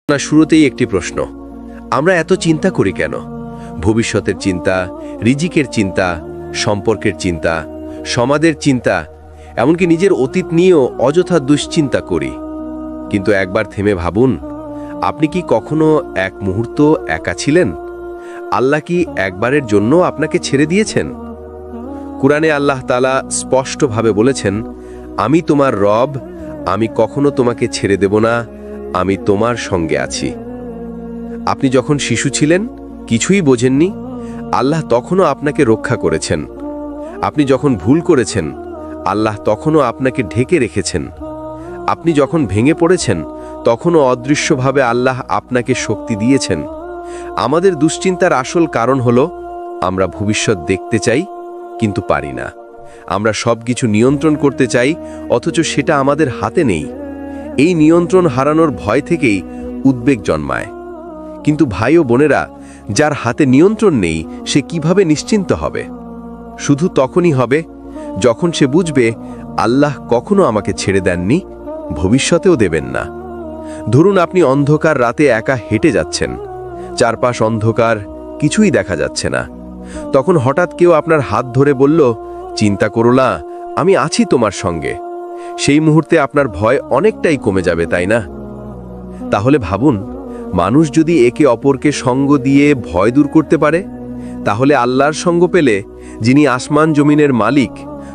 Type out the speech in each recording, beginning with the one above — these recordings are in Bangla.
না, শুরুতেই একটি প্রশ্ন, আমরা এত চিন্তা করি কেন? ভবিষ্যতের চিন্তা, রিজিকের চিন্তা, সম্পর্কের চিন্তা, সমাজের চিন্তা, এমনকি নিজের অতীত নিয়েও অযথা দুশ্চিন্তা করি। কিন্তু একবার থেমে ভাবুন, আপনি কি কখনো এক মুহূর্ত একা ছিলেন? আল্লাহ কি একবারের জন্য আপনাকে ছেড়ে দিয়েছেন? কুরআনে আল্লাহ তাআলা স্পষ্টভাবে বলেছেন, আমি তোমার রব, আমি কখনো তোমাকে ছেড়ে দেব না, আমি তোমার সঙ্গে আছি। আপনি যখন শিশু ছিলেন, কিছুই বোঝেননি, আল্লাহ তখনও আপনাকে রক্ষা করেছেন। আপনি যখন ভুল করেছেন, আল্লাহ তখনও আপনাকে ঢেকে রেখেছেন। আপনি যখন ভেঙে পড়েছেন, তখনও অদৃশ্যভাবে আল্লাহ আপনাকে শক্তি দিয়েছেন। আমাদের দুশ্চিন্তার আসল কারণ হলো আমরা ভবিষ্যৎ দেখতে চাই কিন্তু পারি না। আমরা সবকিছু নিয়ন্ত্রণ করতে চাই, অথচ সেটা আমাদের হাতে নেই। এই নিয়ন্ত্রণ হারানোর ভয় থেকেই উদ্বেগ জন্মায়। কিন্তু ভাই ও বোনেরা, যার হাতে নিয়ন্ত্রণ নেই সে কিভাবে নিশ্চিন্ত হবে? শুধু তখনই হবে যখন সে বুঝবে আল্লাহ কখনো আমাকে ছেড়ে দেননি, ভবিষ্যতেও দেবেন না। ধরুন আপনি অন্ধকার রাতে একা হেঁটে যাচ্ছেন, চারপাশ অন্ধকার, কিছুই দেখা যাচ্ছে না। তখন হঠাৎ কেউ আপনার হাত ধরে বলল, চিন্তা করো না, আমি আছি তোমার সঙ্গে। সেই মুহূর্তে আপনার ভয় অনেকটাই কমে যাবে, তাই না? তাহলে ভাবুন, মানুষ যদি একে অপরকে সঙ্গ দিয়ে ভয় দূর করতে পারে, তাহলে আল্লাহর সঙ্গ পেলে, যিনি আসমান জমিনের মালিক,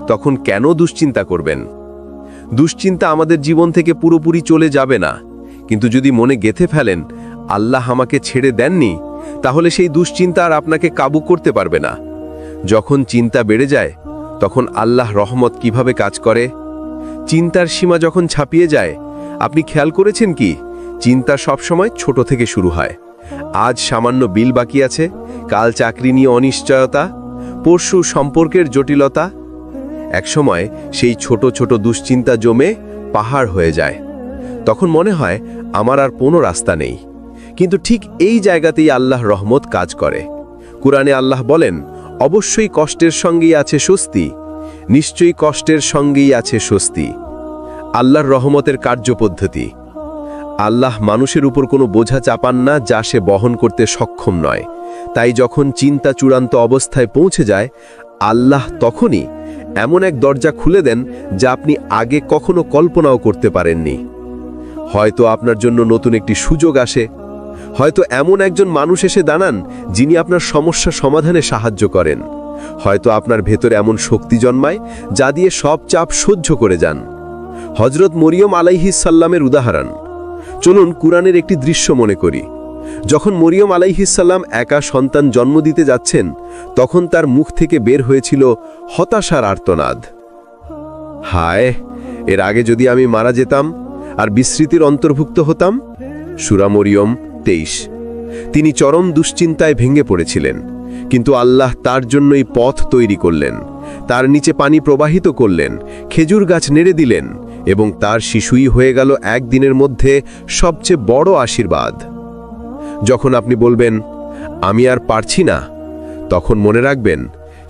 তখন কেন দুশ্চিন্তা করবেন? দুশ্চিন্তা আমাদের জীবন থেকে পুরোপুরি চলে যাবে না, কিন্তু যদি মনে গেঁথে ফেলেন আল্লাহ আমাকে ছেড়ে দেননি, তাহলে সেই দুশ্চিন্তা আর আপনাকে কাবু করতে পারবে না। যখন চিন্তা বেড়ে যায়, তখন আল্লাহ রহমত কিভাবে কাজ করে? চিন্তার সীমা যখন ছাপিয়ে যায়, আপনি খেয়াল করেছেন কি, চিন্তা সবসময় ছোট থেকে শুরু হয়। আজ সামান্য বিল বাকি আছে, কাল চাকরি নিয়ে অনিশ্চয়তা, পরশু সম্পর্কের জটিলতা। একসময় সেই ছোট ছোট দুশ্চিন্তা জমে পাহাড় হয়ে যায়। তখন মনে হয় আমার আর কোনো রাস্তা নেই। কিন্তু ঠিক এই জায়গাতেই আল্লাহর রহমত কাজ করে। কুরআনে আল্লাহ বলেন, অবশ্যই কষ্টের সঙ্গেই আছে স্বস্তি, নিশ্চয়ই কষ্টের সঙ্গেই আছে স্বস্তি। আল্লাহর রহমতের কার্যপদ্ধতি। আল্লাহ মানুষের উপর কোনো বোঝা চাপান না যা সে বহন করতে সক্ষম নয়। তাই যখন চিন্তা চূড়ান্ত অবস্থায় পৌঁছে যায়, আল্লাহ তখনই এমন এক দরজা খুলে দেন যা আপনি আগে কখনো কল্পনাও করতে পারেননি। হয়তো আপনার জন্য নতুন একটি সুযোগ আসে, হয়তো এমন একজন মানুষ এসে দাঁড়ান যিনি আপনার সমস্যা সমাধানে সাহায্য করেন, হয়তো আপনার ভেতরে এমন শক্তি জন্মায় যা দিয়ে সব চাপ সহ্য করে যান। হযরত মরিয়ম আলাইহিস সালামের উদাহরণ। চলুন কুরআনের একটি দৃশ্য মনে করি। যখন মরিয়ম আলাইহিস সালাম একা সন্তান জন্ম দিতে যাচ্ছেন, তখন তার মুখ থেকে বের হয়েছিল হতাশার আর্তনাদ। হায়, এর আগে যদি আমি মারা যেতাম আর বিস্মৃতির অন্তর্ভুক্ত হতাম। সূরা মরিয়ম 23। তিনি চরম দুশ্চিন্তায় ভেঙে পড়েছিলেন, কিন্তু আল্লাহ তার জন্যই পথ তৈরি করলেন, তার নিচে পানি প্রবাহিত করলেন, খেজুর গাছ নেড়ে দিলেন, এবং তার শিশুই হয়ে গেল একদিনের মধ্যে সবচেয়ে বড় আশীর্বাদ। যখন আপনি বলবেন আমি আর পারছি না, তখন মনে রাখবেন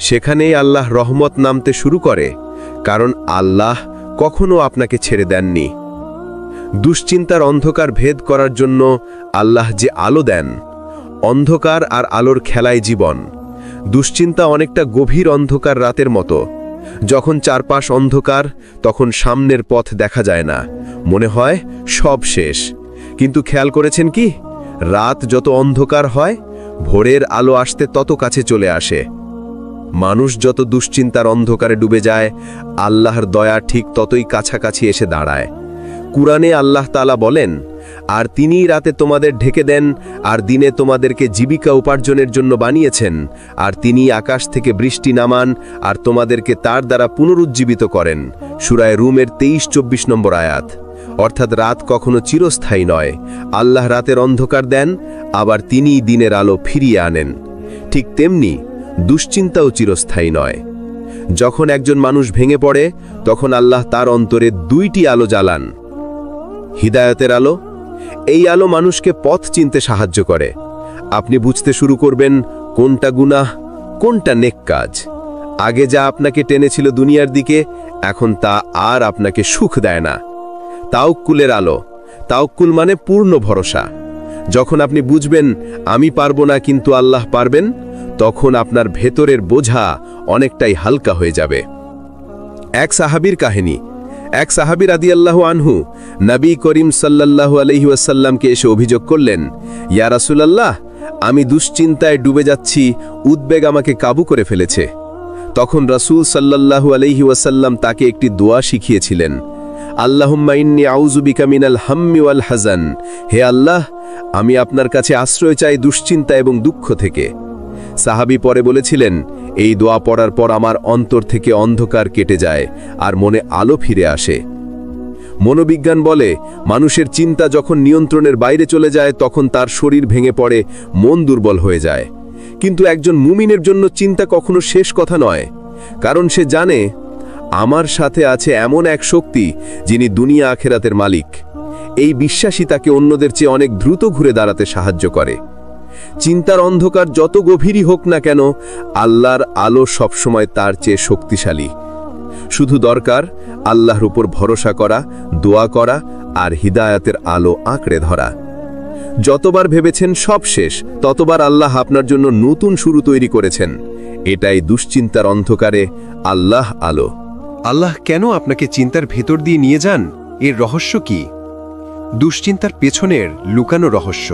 সেখানেই আল্লাহ রহমত নামতে শুরু করে, কারণ আল্লাহ কখনো আপনাকে ছেড়ে দেননি। দুশ্চিন্তার অন্ধকার ভেদ করার জন্য আল্লাহ যে আলো দেন, অন্ধকার আর আলোর খেলায় জীবন। দুশ্চিন্তা অনেকটা গভীর অন্ধকার রাতের মতো। যখন চারপাশ অন্ধকার, তখন সামনের পথ দেখা যায় না, মনে হয় সব শেষ। কিন্তু খেয়াল করেছেন কি, রাত যত অন্ধকার হয়, ভোরের আলো আসতে তত কাছে চলে আসে। মানুষ যত দুশ্চিন্তার অন্ধকারে ডুবে যায়, আল্লাহর দয়া ঠিক ততই কাছাকাছি এসে দাঁড়ায়। কুরআনে আল্লাহ তাআলা বলেন, আর তিনিই রাতে তোমাদের ঢেকে দেন, আর দিনে তোমাদেরকে জীবিকা উপার্জনের জন্য বানিয়েছেন, আর তিনি আকাশ থেকে বৃষ্টি নামান, আর তোমাদেরকে তার দ্বারা পুনরুজ্জীবিত করেন। সূরা রুমের 23-24 নম্বর আয়াত। অর্থাৎ রাত কখনো চিরস্থায়ী নয়। আল্লাহ রাতের অন্ধকার দেন, আবার তিনিই দিনের আলো ফিরিয়ে আনেন। ঠিক তেমনি দুশ্চিন্তাও চিরস্থায়ী নয়। যখন একজন মানুষ ভেঙে পড়ে, তখন আল্লাহ তার অন্তরে দুইটি আলো জ্বালান। হিদায়াতের আলো। এই আলো মানুষকে পথ চিনতে সাহায্য করে। আপনি বুঝতে শুরু করবেন কোনটা গুনাহ, কোনটা নেক কাজ। আগে যা আপনাকে টেনেছিল দুনিয়ার দিকে, এখন তা আর আপনাকে সুখ দেয় না। তাওক্কুলের আলো। তাওক্কুল মানে পূর্ণ ভরসা। যখন আপনি বুঝবেন আমি পারবো না কিন্তু আল্লাহ পারবেন, তখন আপনার ভেতরের বোঝা অনেকটাই হালকা হয়ে যাবে। এক সাহাবীর কাহিনী। এক সাহাবী রাদিয়াল্লাহু আনহু নবী করিম সাল্লাল্লাহু আলাইহি ওয়াসাল্লামকে এসে অভিযোগ করলেন, ইয়া রাসূলুল্লাহ, আমি দুশ্চিন্তায় ডুবে যাচ্ছি, উদ্বেগ আমাকে কাবু করে ফেলেছে। তখন রাসূল সাল্লাল্লাহু আলাইহি ওয়াসাল্লাম তাকে একটি দোয়া শিখিয়েছিলেন, আল্লাহুম্মা ইন্নী আউযু বিকা মিনাল হাম্মি ওয়াল হাযান, হে আল্লাহ, আমি আপনার কাছে আশ্রয় চাই দুশ্চিন্তা এবং দুঃখ থেকে। সাহাবী পরে বলেছিলেন, এই দোয়া পড়ার পর আমার অন্তর থেকে অন্ধকার কেটে যায় আর মনে আলো ফিরে আসে। মনোবিজ্ঞান বলে, মানুষের চিন্তা যখন নিয়ন্ত্রণের বাইরে চলে যায় তখন তার শরীর ভেঙে পড়ে, মন দুর্বল হয়ে যায়। কিন্তু একজন মুমিনের জন্য চিন্তা কখনো শেষ কথা নয়, কারণ সে জানে আমার সাথে আছে এমন এক শক্তি যিনি দুনিয়া আখেরাতের মালিক। এই বিশ্বাসই তাকে অন্যদের চেয়ে অনেক দ্রুত ঘুরে দাঁড়াতে সাহায্য করে। চিন্তার অন্ধকার যত গভীরই হোক না কেন, আল্লাহর আলো সবসময় তার চেয়ে শক্তিশালী। শুধু দরকার আল্লাহর উপর ভরসা করা, দোয়া করা আর হিদায়াতের আলো আঁকড়ে ধরা। যতবার ভেবেছেন সব শেষ, ততবার আল্লাহ আপনার জন্য নতুন শুরু তৈরি করেছেন। এটাই দুশ্চিন্তার অন্ধকারে আল্লাহ আলো। আল্লাহ কেন আপনাকে চিন্তার ভেতর দিয়ে নিয়ে যান? এর রহস্য কি? দুশ্চিন্তার পেছনের লুকানো রহস্য।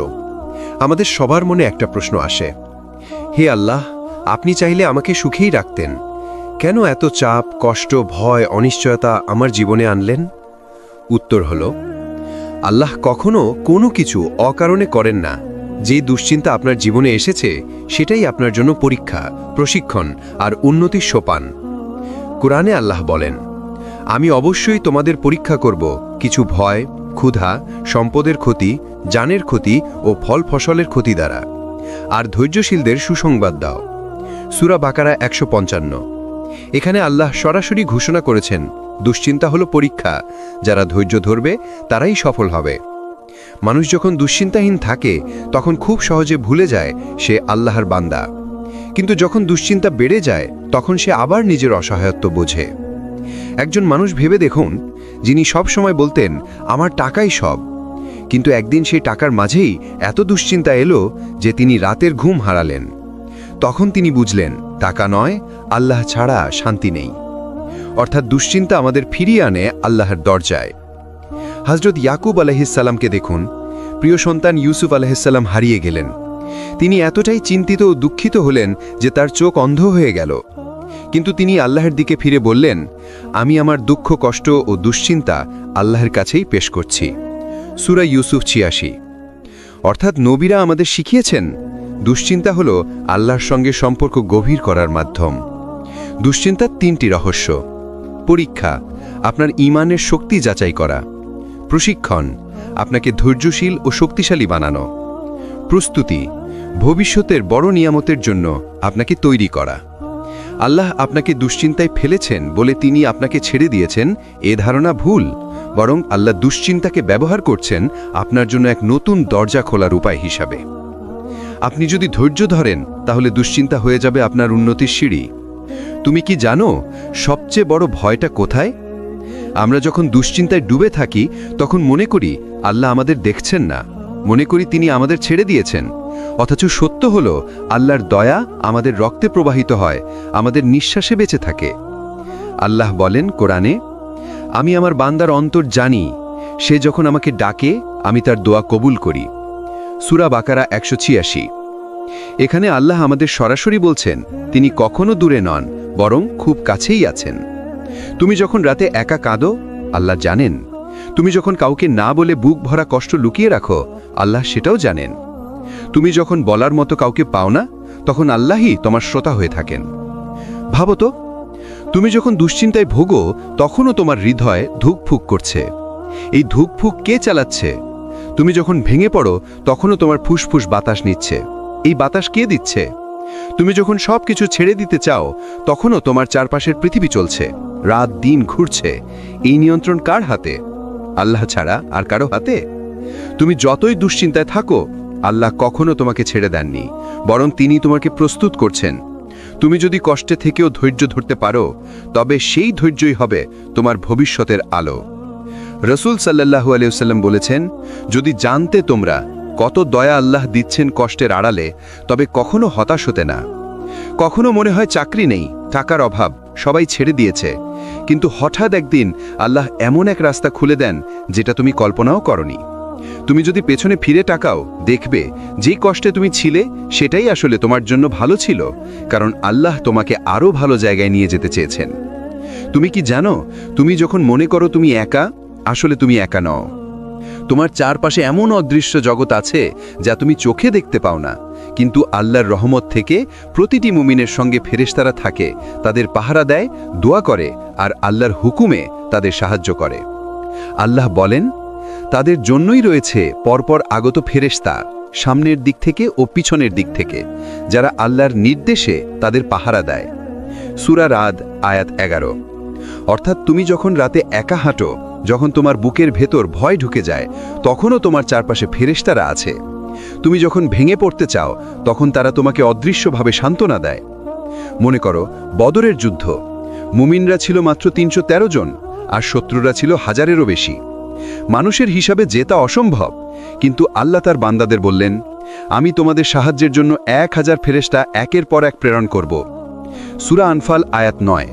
আমাদের সবার মনে একটা প্রশ্ন আসে, হে আল্লাহ, আপনি চাইলে আমাকে সুখেই রাখতেন, কেন এত চাপ, কষ্ট, ভয়, অনিশ্চয়তা আমার জীবনে আনলেন? উত্তর হল, আল্লাহ কখনো কোনো কিছু অকারণে করেন না। যেই দুশ্চিন্তা আপনার জীবনে এসেছে সেটাই আপনার জন্য পরীক্ষা, প্রশিক্ষণ আর উন্নতির সোপান। কোরআনে আল্লাহ বলেন, আমি অবশ্যই তোমাদের পরীক্ষা করব কিছু ভয়, ক্ষুধা, সম্পদের ক্ষতি, জানের ক্ষতি ও ফল ফসলের ক্ষতি দ্বারা, আর ধৈর্যশীলদের সুসংবাদ দাও। সূরা বাকারা 155। এখানে আল্লাহ সরাসরি ঘোষণা করেছেন, দুশ্চিন্তা হলো পরীক্ষা, যারা ধৈর্য ধরবে তারাই সফল হবে। মানুষ যখন দুশ্চিন্তাহীন থাকে তখন খুব সহজে ভুলে যায় সে আল্লাহর বান্দা, কিন্তু যখন দুশ্চিন্তা বেড়ে যায় তখন সে আবার নিজের অসহায়ত্ব বোঝে। একজন মানুষ ভেবে দেখুন, যিনি সব সময় বলতেন আমার টাকাই সব, কিন্তু একদিন সেই টাকার মাঝেই এত দুশ্চিন্তা এলো যে তিনি রাতের ঘুম হারালেন। তখন তিনি বুঝলেন, টাকা নয়, আল্লাহ ছাড়া শান্তি নেই। অর্থাৎ দুশ্চিন্তা আমাদের ফিরিয়ে আনে আল্লাহর দরজায়। হযরত ইয়াকুব আলাইহিসসালামকে দেখুন, প্রিয় সন্তান ইউসুফ আলাইহিসসালাম হারিয়ে গেলেন। তিনি এতটাই চিন্তিত ও দুঃখিত হলেন যে তার চোখ অন্ধ হয়ে গেল। কিন্তু তিনি আল্লাহর দিকে ফিরে বললেন, আমি আমার দুঃখ, কষ্ট ও দুশ্চিন্তা আল্লাহর কাছেই পেশ করছি। সূরা ইউসুফ 86। অর্থাৎ নবীরা আমাদের শিখিয়েছেন, দুশ্চিন্তা হলো আল্লাহর সঙ্গে সম্পর্ক গভীর করার মাধ্যম। দুশ্চিন্তার 3টি রহস্য। পরীক্ষা, আপনার ঈমানের শক্তি যাচাই করা। প্রশিক্ষণ, আপনাকে ধৈর্যশীল ও শক্তিশালী বানানো। প্রস্তুতি, ভবিষ্যতের বড় নিয়ামতের জন্য আপনাকে তৈরি করা। আল্লাহ আপনাকে দুশ্চিন্তায় ফেলেছেন বলে তিনি আপনাকে ছেড়ে দিয়েছেন, এ ধারণা ভুল। বরং আল্লাহ দুশ্চিন্তাকে ব্যবহার করছেন আপনার জন্য এক নতুন দরজা খোলার উপায় হিসাবে। আপনি যদি ধৈর্য ধরেন তাহলে দুশ্চিন্তা হয়ে যাবে আপনার উন্নতির সিঁড়ি। তুমি কি জানো সবচেয়ে বড় ভয়টা কোথায়? আমরা যখন দুশ্চিন্তায় ডুবে থাকি তখন মনে করি আল্লাহ আমাদের দেখছেন না, মনে করি তিনি আমাদের ছেড়ে দিয়েছেন। অথচ সত্য হলো আল্লাহর দয়া আমাদের রক্তে প্রবাহিত হয়, আমাদের নিঃশ্বাসে বেঁচে থাকে। আল্লাহ বলেন কোরআনে, আমি আমার বান্দার অন্তর জানি, সে যখন আমাকে ডাকে আমি তার দোয়া কবুল করি। সূরা বাকারা 186। এখানে আল্লাহ আমাদের সরাসরি বলছেন তিনি কখনো দূরে নন, বরং খুব কাছেই আছেন। তুমি যখন রাতে একা কাঁদো, আল্লাহ জানেন। তুমি যখন কাউকে না বলে বুক ভরা কষ্ট লুকিয়ে রাখো, আল্লাহ সেটাও জানেন। তুমি যখন বলার মতো কাউকে পাও না, তখন আল্লাহই তোমার শ্রোতা হয়ে থাকেন। ভাবো তো, তুমি যখন দুশ্চিন্তায় ভোগো তখনও তোমার হৃদয় ধুকফুক করছে। এই ধুকফুক কে চালাচ্ছে? তুমি যখন ভেঙে পড়ো তখনও তোমার ফুসফুস বাতাস নিচ্ছে। এই বাতাস কে দিচ্ছে? তুমি যখন সবকিছু ছেড়ে দিতে চাও তখনও তোমার চারপাশের পৃথিবী চলছে, রাত দিন ঘুরছে। এই নিয়ন্ত্রণ কার হাতে? আল্লাহ ছাড়া আর কারো হাতে? তুমি যতই দুশ্চিন্তায় থাকো, আল্লাহ কখনো তোমাকে ছেড়ে দেননি, বরং তিনি তোমাকে প্রস্তুত করছেন। তুমি যদি কষ্টে থেকেও ধৈর্য ধরতে পারো, তবে সেই ধৈর্যই হবে তোমার ভবিষ্যতের আলো। রাসূল সাল্লাল্লাহু আলাইহি ওয়াসাল্লাম বলেছেন, যদি জানতে তোমরা কত দয়া আল্লাহ দিচ্ছেন কষ্টের আড়ালে, তবে কখনো হতাশ হতে না। কখনো মনে হয় চাকরি নেই, টাকার অভাব, সবাই ছেড়ে দিয়েছে, কিন্তু হঠাৎ একদিন আল্লাহ এমন এক রাস্তা খুলে দেন যেটা তুমি কল্পনাও করনি। তুমি যদি পেছনে ফিরে তাকাও, দেখবে যে কষ্টে তুমি ছিলে সেটাই আসলে তোমার জন্য ভালো ছিল, কারণ আল্লাহ তোমাকে আরও ভালো জায়গায় নিয়ে যেতে চেয়েছেন। তুমি কি জানো, তুমি যখন মনে করো তুমি একা, আসলে তুমি একা নও। তোমার চারপাশে এমন অদৃশ্য জগৎ আছে যা তুমি চোখে দেখতে পাও না, কিন্তু আল্লাহর রহমত থেকে প্রতিটি মুমিনের সঙ্গে ফেরেশতারা থাকে, তাদের পাহারা দেয়, দোয়া করে আর আল্লাহর হুকুমে তাদের সাহায্য করে। আল্লাহ বলেন, তাদের জন্যই রয়েছে পরপর আগত ফেরেশতা, সামনের দিক থেকে ও পিছনের দিক থেকে, যারা আল্লাহর নির্দেশে তাদের পাহারা দেয়। সূরা রাদ আয়াত 11। অর্থাৎ তুমি যখন রাতে একা হাঁটো, যখন তোমার বুকের ভেতর ভয় ঢুকে যায়, তখনও তোমার চারপাশে ফেরেশতারা আছে। তুমি যখন ভেঙে পড়তে চাও, তখন তারা তোমাকে অদৃশ্যভাবে সান্ত্বনা দেয়। মনে করো বদরের যুদ্ধ, মুমিনরা ছিল মাত্র 313 জন আর শত্রুরা ছিল হাজারেরও বেশি। মানুষের হিসাবে জেতা অসম্ভব, কিন্তু আল্লাহ তার বান্দাদের বললেন, আমি তোমাদের সাহায্যের জন্য 1000 ফেরেশতা একের পর এক প্রেরণ করব। সূরা আনফাল আয়াত 9।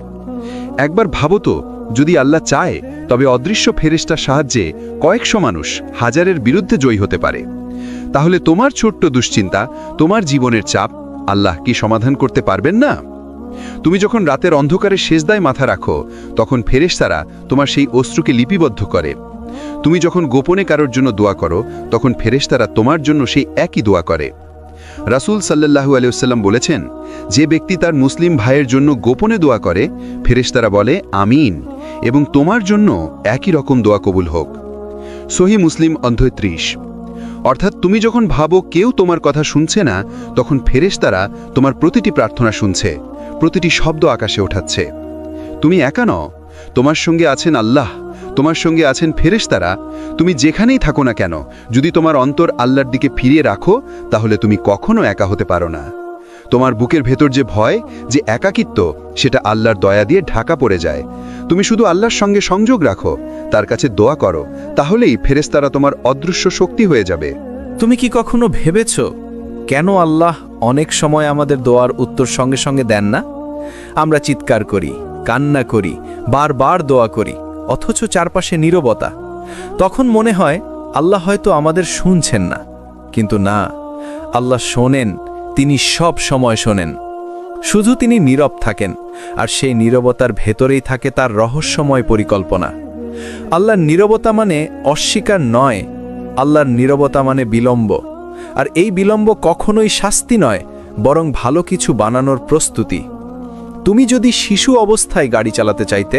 একবার ভাবো তো, যদি আল্লাহ চায় তবে অদৃশ্য ফেরেশতার সাহায্যে কয়েকশো মানুষ হাজারের বিরুদ্ধে জয়ী হতে পারে। তাহলে তোমার ছোট্ট দুশ্চিন্তা, তোমার জীবনের চাপ আল্লাহ কি সমাধান করতে পারবেন না? তুমি যখন রাতের অন্ধকারে সেজদায় মাথা রাখো, তখন ফেরেশতারা তোমার সেই অশ্রুকে লিপিবদ্ধ করে। তুমি যখন গোপনে কারোর জন্য দোয়া করো, তখন ফেরেশতারা তোমার জন্য সেই একই দোয়া করে। রাসূল সাল্লাল্লাহু আলাইহি ওয়াসাল্লাম বলেছেন, যে ব্যক্তি তার মুসলিম ভাইয়ের জন্য গোপনে দোয়া করে, ফেরেশতারা বলে আমিন, এবং তোমার জন্য একই রকম দোয়া কবুল হোক। সহিহ মুসলিম অধ্যায় 30। অর্থাৎ তুমি যখন ভাবো কেউ তোমার কথা শুনছে না, তখন ফেরেশতারা তোমার প্রতিটি প্রার্থনা শুনছে, প্রতিটি শব্দ আকাশে ওঠাচ্ছে। তুমি একা নও, তোমার সঙ্গে আছেন আল্লাহ, তোমার সঙ্গে আছেন ফেরেশতারা। তুমি যেখানেই থাকো না কেন, যদি তোমার অন্তর আল্লাহর দিকে ফিরিয়ে রাখো, তাহলে তুমি কখনো একা হতে পারো না। তোমার বুকের ভেতর যে ভয়, যে একাকিত্ব, সেটা আল্লাহর দয়া দিয়ে ঢাকা পড়ে যায়। তুমি শুধু আল্লাহর সঙ্গে সংযোগ রাখো, তার কাছে দোয়া করো, তাহলেই ফেরেশতারা তোমার অদৃশ্য শক্তি হয়ে যাবে। তুমি কি কখনো ভেবেছ কেন আল্লাহ অনেক সময় আমাদের দোয়ার উত্তর সঙ্গে সঙ্গে দেন না? আমরা চিৎকার করি, কান্না করি, বারবার দোয়া করি, অথচ চারপাশে নীরবতা। তখন মনে হয় আল্লাহ হয়তো আমাদের শুনছেন না, কিন্তু না, আল্লাহ শোনেন। তিনি সব সময় শোনেন, শুধু তিনি নীরব থাকেন, আর সেই নীরবতার ভেতরেই থাকে তার রহস্যময় পরিকল্পনা। আল্লাহর নীরবতা মানে অস্বীকার নয়, আল্লাহর নীরবতা মানে বিলম্ব। আর এই বিলম্ব কখনোই শাস্তি নয়, বরং ভালো কিছু বানানোর প্রস্তুতি। তুমি যদি শিশু অবস্থায় গাড়ি চালাতে চাইতে,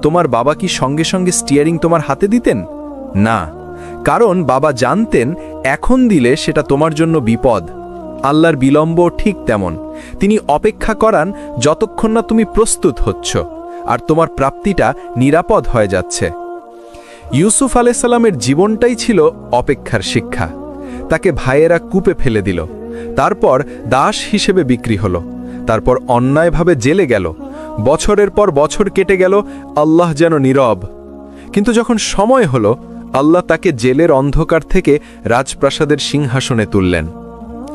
তোমার বাবা কি সঙ্গে সঙ্গে স্টিয়ারিং তোমার হাতে দিতেন? না, কারণ বাবা জানতেন এখন দিলে সেটা তোমার জন্য বিপদ। আল্লাহর বিলম্ব ঠিক তেমন, তিনি অপেক্ষা করান যতক্ষণ না তুমি প্রস্তুত হচ্ছ আর তোমার প্রাপ্তিটা নিরাপদ হয়ে যাচ্ছে। ইউসুফ আলাইহিস সালামের জীবনটাই ছিল অপেক্ষার শিক্ষা। তাকে ভাইয়েরা কূপে ফেলে দিল, তারপর দাস হিসেবে বিক্রি হলো, তারপর অন্যায়ভাবে জেলে গেল। বছরের পর বছর কেটে গেল, আল্লাহ যেন নীরব। কিন্তু যখন সময় হলো, আল্লাহ তাকে জেলের অন্ধকার থেকে রাজপ্রাসাদের সিংহাসনে তুললেন।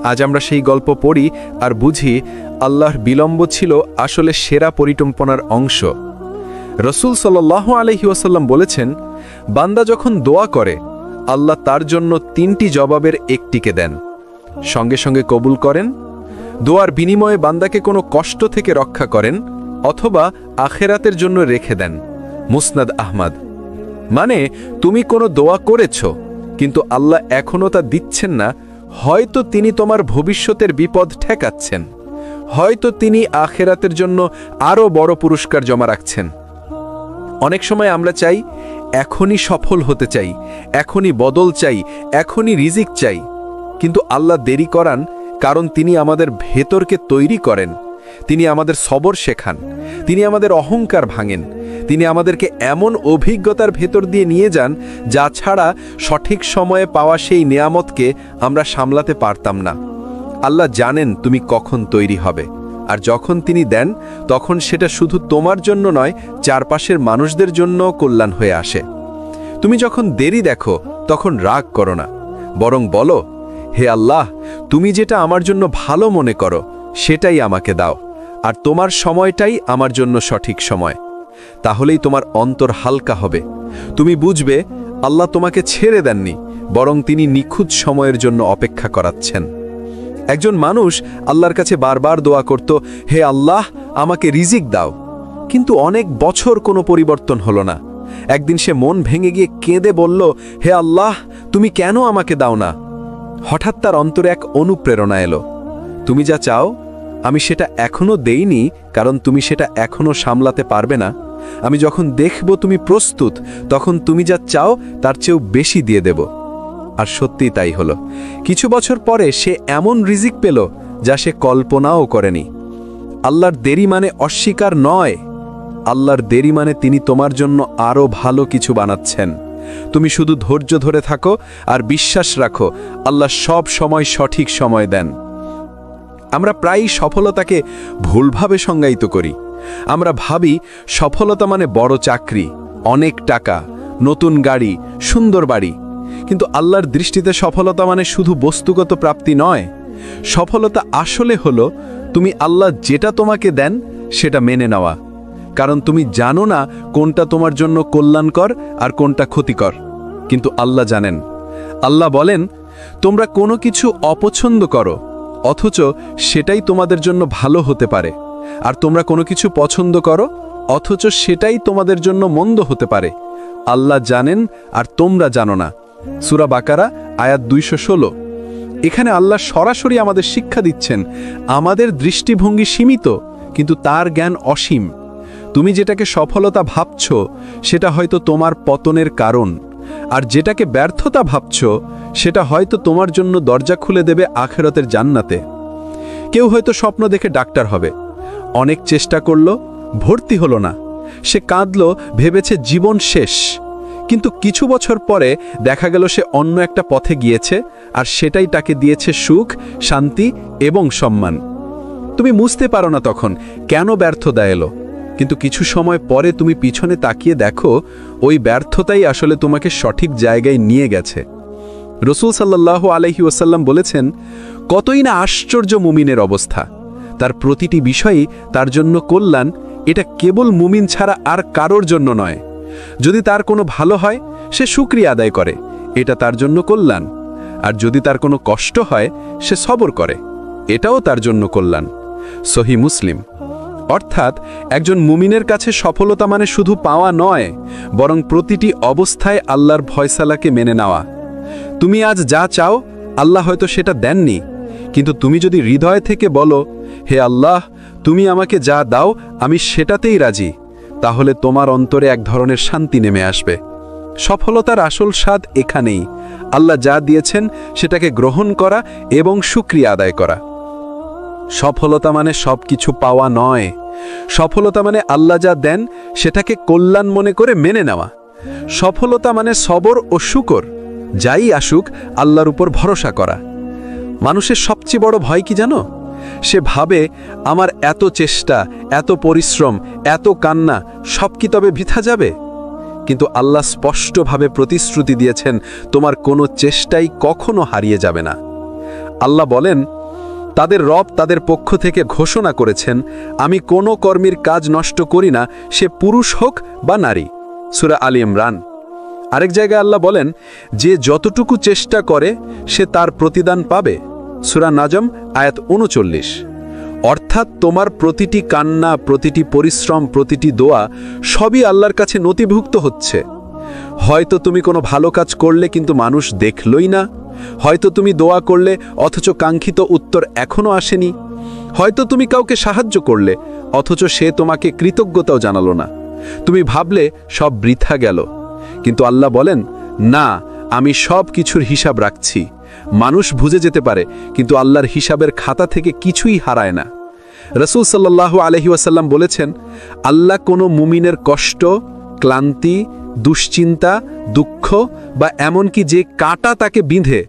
আজ আমরা সেই গল্প পড়ি আর বুঝি আল্লাহর বিলম্ব ছিল আসলে সেরা পরিকল্পনার অংশ। রাসূল সাল্লাল্লাহু আলাইহি ওয়াসাল্লাম বলেছেন, বান্দা যখন দোয়া করে, আল্লাহ তার জন্য 3টি জবাবের একটিকে দেন, সঙ্গে সঙ্গে কবুল করেন, দোয়ার বিনিময়ে বান্দাকে কোনো কষ্ট থেকে রক্ষা করেন, অথবা আখেরাতের জন্য রেখে দেন। মুসনাদ আহমদ। মানে তুমি কোনো দোয়া করেছ, কিন্তু আল্লাহ এখনও তা দিচ্ছেন না। হয়তো তিনি তোমার ভবিষ্যতের বিপদ ঠেকাচ্ছেন, হয়তো তিনি আখেরাতের জন্য আরও বড় পুরস্কার জমা রাখছেন। অনেক সময় আমরা চাই, এখনই সফল হতে চাই, এখনই বদল চাই, এখনই রিজিক চাই, কিন্তু আল্লাহ দেরি করান, কারণ তিনি আমাদের ভেতরকে তৈরি করেন, তিনি আমাদের সবর শেখান, তিনি আমাদের অহংকার ভাঙেন, তিনি আমাদেরকে এমন অভিজ্ঞতার ভেতর দিয়ে নিয়ে যান যা ছাড়া সঠিক সময়ে পাওয়া সেই নেয়ামতকে আমরা সামলাতে পারতাম না। আল্লাহ জানেন তুমি কখন তৈরি হবে, আর যখন তিনি দেন, তখন সেটা শুধু তোমার জন্য নয়, চারপাশের মানুষদের জন্য কল্যাণ হয়ে আসে। তুমি যখন দেরি দেখো, তখন রাগ করো না, বরং বলো, হে আল্লাহ, তুমি যেটা আমার জন্য ভালো মনে করো সেটাই আমাকে দাও, আর তোমার সময়টাই আমার জন্য সঠিক সময়। তাহলেই তোমার অন্তর হালকা হবে। তুমি বুঝবে আল্লাহ তোমাকে ছেড়ে দেননি, বরং তিনি নিখুঁত সময়ের জন্য অপেক্ষা করাচ্ছেন। একজন মানুষ আল্লাহর কাছে বারবার দোয়া করত, হে আল্লাহ, আমাকে রিজিক দাও, কিন্তু অনেক বছর কোনো পরিবর্তন হলো না। একদিন সে মন ভেঙে গিয়ে কেঁদে বলল, হে আল্লাহ, তুমি কেন আমাকে দাও না? হঠাৎ তার অন্তরে এক অনুপ্রেরণা এলো, তুমি যা চাও আমি সেটা এখনো দেইনি, কারণ তুমি সেটা এখনো সামলাতে পারবে না। আমি যখন দেখব তুমি প্রস্তুত, তখন তুমি যা চাও তার চেয়েও বেশি দিয়ে দেব। আর সত্যিই তাই হলো। কিছু বছর পরে সে এমন রিজিক পেল যা সে কল্পনাও করেনি। আল্লাহর দেরি মানে অস্বীকার নয়, আল্লাহর দেরি মানে তিনি তোমার জন্য আরও ভালো কিছু বানাচ্ছেন। তুমি শুধু ধৈর্য ধরে থাকো আর বিশ্বাস রাখো, আল্লাহ সব সময় সঠিক সময় দেন। আমরা প্রায়ই সফলতাকে ভুলভাবে সংজ্ঞায়িত করি। আমরা ভাবি সফলতা মানে বড় চাকরি, অনেক টাকা, নতুন গাড়ি, সুন্দর বাড়ি। কিন্তু আল্লাহর দৃষ্টিতে সফলতা মানে শুধু বস্তুগত প্রাপ্তি নয়। সফলতা আসলে হলো তুমি আল্লাহ যেটা তোমাকে দেন সেটা মেনে নেওয়া, কারণ তুমি জানো না কোনটা তোমার জন্য কল্যাণকর আর কোনটা ক্ষতিকর, কিন্তু আল্লাহ জানেন। আল্লাহ বলেন, তোমরা কোনো কিছু অপছন্দ করো, অথচ সেটাই তোমাদের জন্য ভালো হতে পারে, আর তোমরা কোনো কিছু পছন্দ করো, অথচ সেটাই তোমাদের জন্য মন্দ হতে পারে। আল্লাহ জানেন আর তোমরা জানো না। সূরা বাকারা আয়াত 216। এখানে আল্লাহ সরাসরি আমাদের শিক্ষা দিচ্ছেন, আমাদের দৃষ্টিভঙ্গি সীমিত, কিন্তু তার জ্ঞান অসীম। তুমি যেটাকে সফলতা ভাবছ সেটা হয়তো তোমার পতনের কারণ, আর যেটাকে ব্যর্থতা ভাবছ সেটা হয়তো তোমার জন্য দরজা খুলে দেবে আখিরাতের জান্নাতে। কেউ হয়তো স্বপ্ন দেখে ডাক্তার হবে, অনেক চেষ্টা করল, ভর্তি হলো না। সে কাঁদল, ভেবেছে জীবন শেষ। কিন্তু কিছু বছর পরে দেখা গেল সে অন্য একটা পথে গিয়েছে, আর সেটাই তাকে দিয়েছে সুখ, শান্তি এবং সম্মান। তুমি বুঝতে পারো না তখন কেন ব্যর্থতা এলো, কিন্তু কিছু সময় পরে তুমি পিছনে তাকিয়ে দেখো ওই ব্যর্থতাই আসলে তোমাকে সঠিক জায়গায় নিয়ে গেছে। রাসূল সাল্লাল্লাহু আলাইহি ওয়াসাল্লাম বলেছেন, কতই না আশ্চর্য মুমিনের অবস্থা, তার প্রতিটি বিষয়ই তার জন্য কল্যাণ। এটা কেবল মুমিন ছাড়া আর কারোর জন্য নয়। যদি তার কোনো ভালো হয় সে শুকরিয়া আদায় করে, এটা তার জন্য কল্যাণ। আর যদি তার কোনো কষ্ট হয় সে সবর করে, এটাও তার জন্য কল্যাণ। সহিহ মুসলিম। অর্থাৎ একজন মুমিনের কাছে সফলতা মানে শুধু পাওয়া নয়, বরং প্রতিটি অবস্থায় আল্লাহর ফয়সালাকে মেনে নেওয়া। তুমি আজ যা চাও আল্লাহ হয়তো সেটা দেননি, কিন্তু তুমি যদি হৃদয় থেকে বলো, হে আল্লাহ, তুমি আমাকে যা দাও আমি সেটাতেই রাজি, তাহলে তোমার অন্তরে এক ধরনের শান্তি নেমে আসবে। সফলতার আসল স্বাদ এখানেই, আল্লাহ যা দিয়েছেন সেটাকে গ্রহণ করা এবং শুকরিয়া আদায় করা। সফলতা মানে সব কিছু পাওয়া নয়, সফলতা মানে আল্লাহ যা দেন সেটাকে কল্যাণ মনে করে মেনে নেওয়া। সফলতা মানে সবর ও শুকর, যাই আসুক আল্লাহর উপর ভরসা করা। মানুষের সবচেয়ে বড় ভয় কি জানো? সে ভাবে, আমার এত চেষ্টা, এত পরিশ্রম, এত কান্না সব কি তবে বৃথা যাবে? কিন্তু আল্লাহ স্পষ্টভাবে প্রতিশ্রুতি দিয়েছেন, তোমার কোনো চেষ্টাই কখনো হারিয়ে যাবে না। আল্লাহ বলেন, তাদের রব তাদের পক্ষ থেকে ঘোষণা করেছেন, আমি কোনো কর্মীর কাজ নষ্ট করি না, সে পুরুষ হোক বা নারী। সূরা আলী ইমরান। আরেক জায়গায় আল্লাহ বলেন, যে যতটুকু চেষ্টা করে সে তার প্রতিদান পাবে। সূরা নাজম আয়াত ৩৯। অর্থাৎ তোমার প্রতিটি কান্না, প্রতিটি পরিশ্রম, প্রতিটি দোয়া সবই আল্লাহর কাছে নথিভুক্ত হচ্ছে। হয়তো তুমি কোনো ভালো কাজ করলে কিন্তু মানুষ দেখলই না, হয়তো তুমি দোয়া করলে অথচ কাঙ্ক্ষিত উত্তর এখনো আসেনি, হয়তো তুমি কাউকে সাহায্য করলে অথচ সে তোমাকে কৃতজ্ঞতাও জানালো না। তুমি ভাবলে সব বৃথা গেল, কিন্তু আল্লাহ বলেন, না, আমি সব কিছুর হিসাব রাখছি। মানুষ ভুলে যেতে পারে, কিন্তু আল্লাহর হিসাবের খাতা থেকে কিছুই হারায় না। রাসূল সাল্লাল্লাহু আলাইহি ওয়াসাল্লাম বলেছেন, আল্লাহ কোনো মুমিনের কষ্ট, ক্লান্তি, দুশ্চিন্তা, দুঃখ বা এমনকি যে কাঁটা তাকে বিঁধে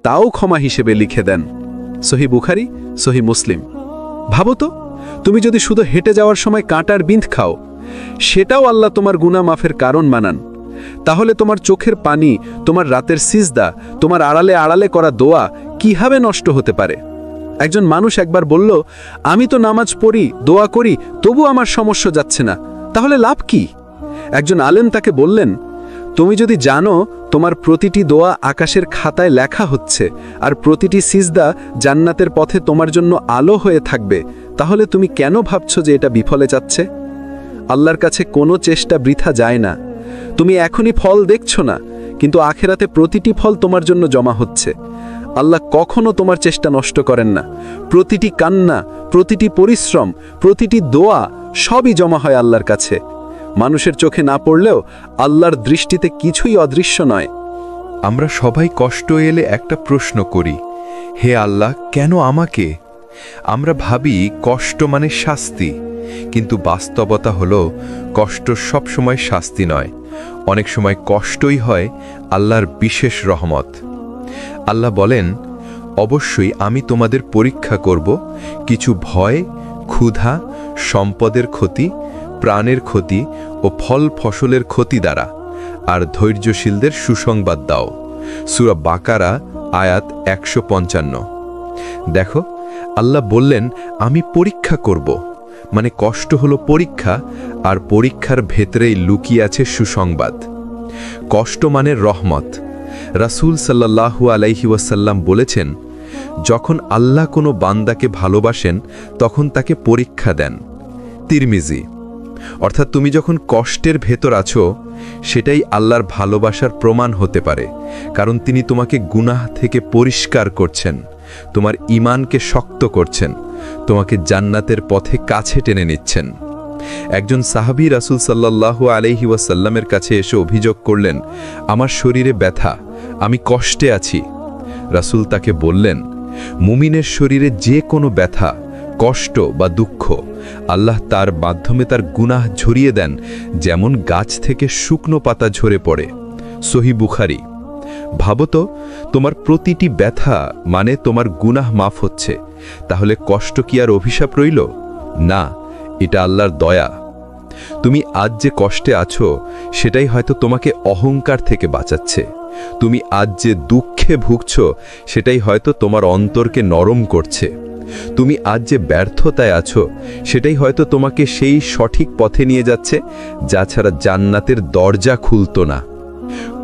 তাও ক্ষমা হিসেবে লিখে দেন। সহিহ বুখারী, সহিহ মুসলিম। ভাবো তো, তুমি যদি শুধু হেঁটে যাওয়ার সময় কাঁটার বিঁধ খাও, সেটাও আল্লাহ তোমার গুনাহ মাফের কারণ বানান। তাহলে তোমার চোখের পানি, তোমার রাতের সিজদা, তোমার আড়ালে আড়ালে করা দোয়া কিভাবে নষ্ট হতে পারে? একজন মানুষ একবার বলল, আমি তো নামাজ পড়ি, দোয়া করি, তবু আমার সমস্যা যাচ্ছে না, তাহলে লাভ কি? একজন আলেম তাকে বললেন, তুমি যদি জানো তোমার প্রতিটি দোয়া আকাশের খাতায় লেখা হচ্ছে আর প্রতিটি সিজদা জান্নাতের পথে তোমার জন্য আলো হয়ে থাকবে, তাহলে তুমি কেন ভাবছো যে এটা বিফলে যাচ্ছে? আল্লাহর কাছে কোনো চেষ্টা বৃথা যায় না। তুমি এখনই ফল দেখছো না, কিন্তু আখেরাতে প্রতিটি ফল তোমার জন্য জমা হচ্ছে। আল্লাহ কখনো তোমার চেষ্টা নষ্ট করেন না। প্রতিটি কান্না, প্রতিটি পরিশ্রম, প্রতিটি দোয়া সবই জমা হয় আল্লাহর কাছে। মানুষের চোখে না পড়লেও আল্লাহর দৃষ্টিতে কিছুই অদৃশ্য নয়। আমরা সবাই কষ্ট এলে একটা প্রশ্ন করি, হে আল্লাহ, কেন আমাকে? আমরা ভাবি কষ্ট মানে শাস্তি, কিন্তু বাস্তবতা হলো কষ্ট সব সময় শাস্তি নয়। অনেক সময় কষ্টই হয় আল্লাহর বিশেষ রহমত। আল্লাহ বলেন, অবশ্যই আমি তোমাদের পরীক্ষা করব কিছু ভয়, ক্ষুধা, সম্পদের ক্ষতি, প্রাণের ক্ষতি ও ফল ফসলের ক্ষতি দ্বারা, আর ধৈর্যশীলদের সুসংবাদ দাও। সূরা বাকারা আয়াত 155। দেখো, আল্লাহ বললেন আমি পরীক্ষা করব, মানে কষ্ট হলো পরীক্ষা, আর পরীক্ষার ভেতরেই লুকিয়ে আছে সুসংবাদ। কষ্ট মানে রহমত। রাসূল সাল্লাল্লাহু আলাইহি ওয়াসাল্লাম বলেছেন, যখন আল্লাহ কোনো বান্দাকে ভালোবাসেন তখন তাকে পরীক্ষা দেন। তিরমিজি। অর্থাৎ তুমি যখন কষ্টের ভেতর আছো, সেটাই আল্লাহর ভালোবাসার প্রমাণ হতে পারে, কারণ তিনি তোমাকে গুনাহ থেকে পরিষ্কার করছেন, তোমার ঈমানকে শক্ত করছেন, তোমাকে জান্নাতের পথে কাছে টেনে নিচ্ছেন। একজন সাহাবী রাসূল সাল্লাল্লাহু আলাইহি ওয়াসাল্লামের কাছে এসে অভিযোগ করলেন, আমার শরীরে ব্যথা, আমি কষ্টে আছি। রাসূল তাকে বললেন, মুমিনের শরীরে যে কোনো ব্যথা, কষ্ট বা দুঃখ আল্লাহ তার মাধ্যমে তার গুনাহ ঝরিয়ে দেন, যেমন গাছ থেকে শুকনো পাতা ঝরে পড়ে। সহিহ বুখারী। ভাবো তো, তোমার প্রতিটি ব্যথা মানে তোমার গুনাহ মাফ হচ্ছে, তাহলে কষ্ট কি আর অভিশাপ রইল? না, এটা আল্লাহর দয়া। তুমি আজ যে কষ্টে আছো, সেটাই হয়তো তোমাকে অহংকার থেকে বাঁচাচ্ছে। তুমি আজ যে দুঃখে ভুগছ, সেটাই হয়তো তোমার অন্তরকে নরম করছে। তুমি আজ যে ব্যর্থতায় আছো, সেটাই হয়তো তোমাকে সেই সঠিক পথে নিয়ে যাচ্ছে, যা ছাড়া জান্নাতের দরজা খুলত না।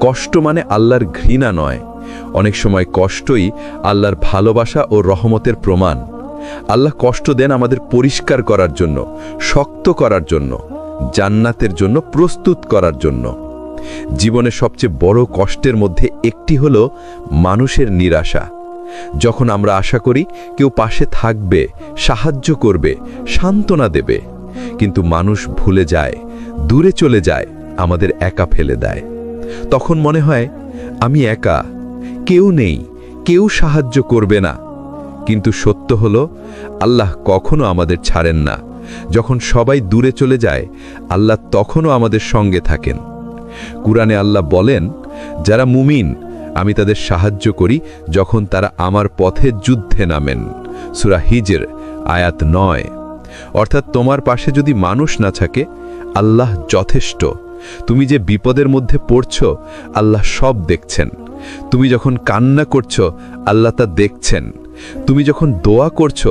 কষ্ট মানে আল্লাহর ঘৃণা নয়, অনেক সময় কষ্টই আল্লাহর ভালোবাসা ও রহমতের প্রমাণ। আল্লাহ কষ্ট দেন আমাদের পরিষ্কার করার জন্য, শক্ত করার জন্য, জান্নাতের জন্য প্রস্তুত করার জন্য। জীবনের সবচেয়ে বড় কষ্টের মধ্যে একটি হলো মানুষের নিরাশা। যখন আমরা আশা করি কেউ পাশে থাকবে, সাহায্য করবে, সান্ত্বনা দেবে, কিন্তু মানুষ ভুলে যায়, দূরে চলে যায়, আমাদের একা ফেলে দেয়। তখন মনে হয় আমি একা, কেউ নেই, কেউ সাহায্য করবে না। কিন্তু সত্য হলো আল্লাহ কখনো আমাদের ছাড়েন না। যখন সবাই দূরে চলে যায়, আল্লাহ তখনও আমাদের সঙ্গে থাকেন। কুরআনে আল্লাহ বলেন, যারা মুমিন আমি তাদের সাহায্য করি যখন তারা আমার পথে যুদ্ধে নামেন। সূরা হিজর আয়াত 9। অর্থাৎ তোমার পাশে যদি মানুষ না থাকে, আল্লাহ যথেষ্ট। তুমি যে বিপদের মধ্যে পড়ছ, আল্লাহ সব দেখছেন। তুমি যখন কান্না করছ, আল্লাহ তা দেখছেন। তুমি যখন দোয়া করছ,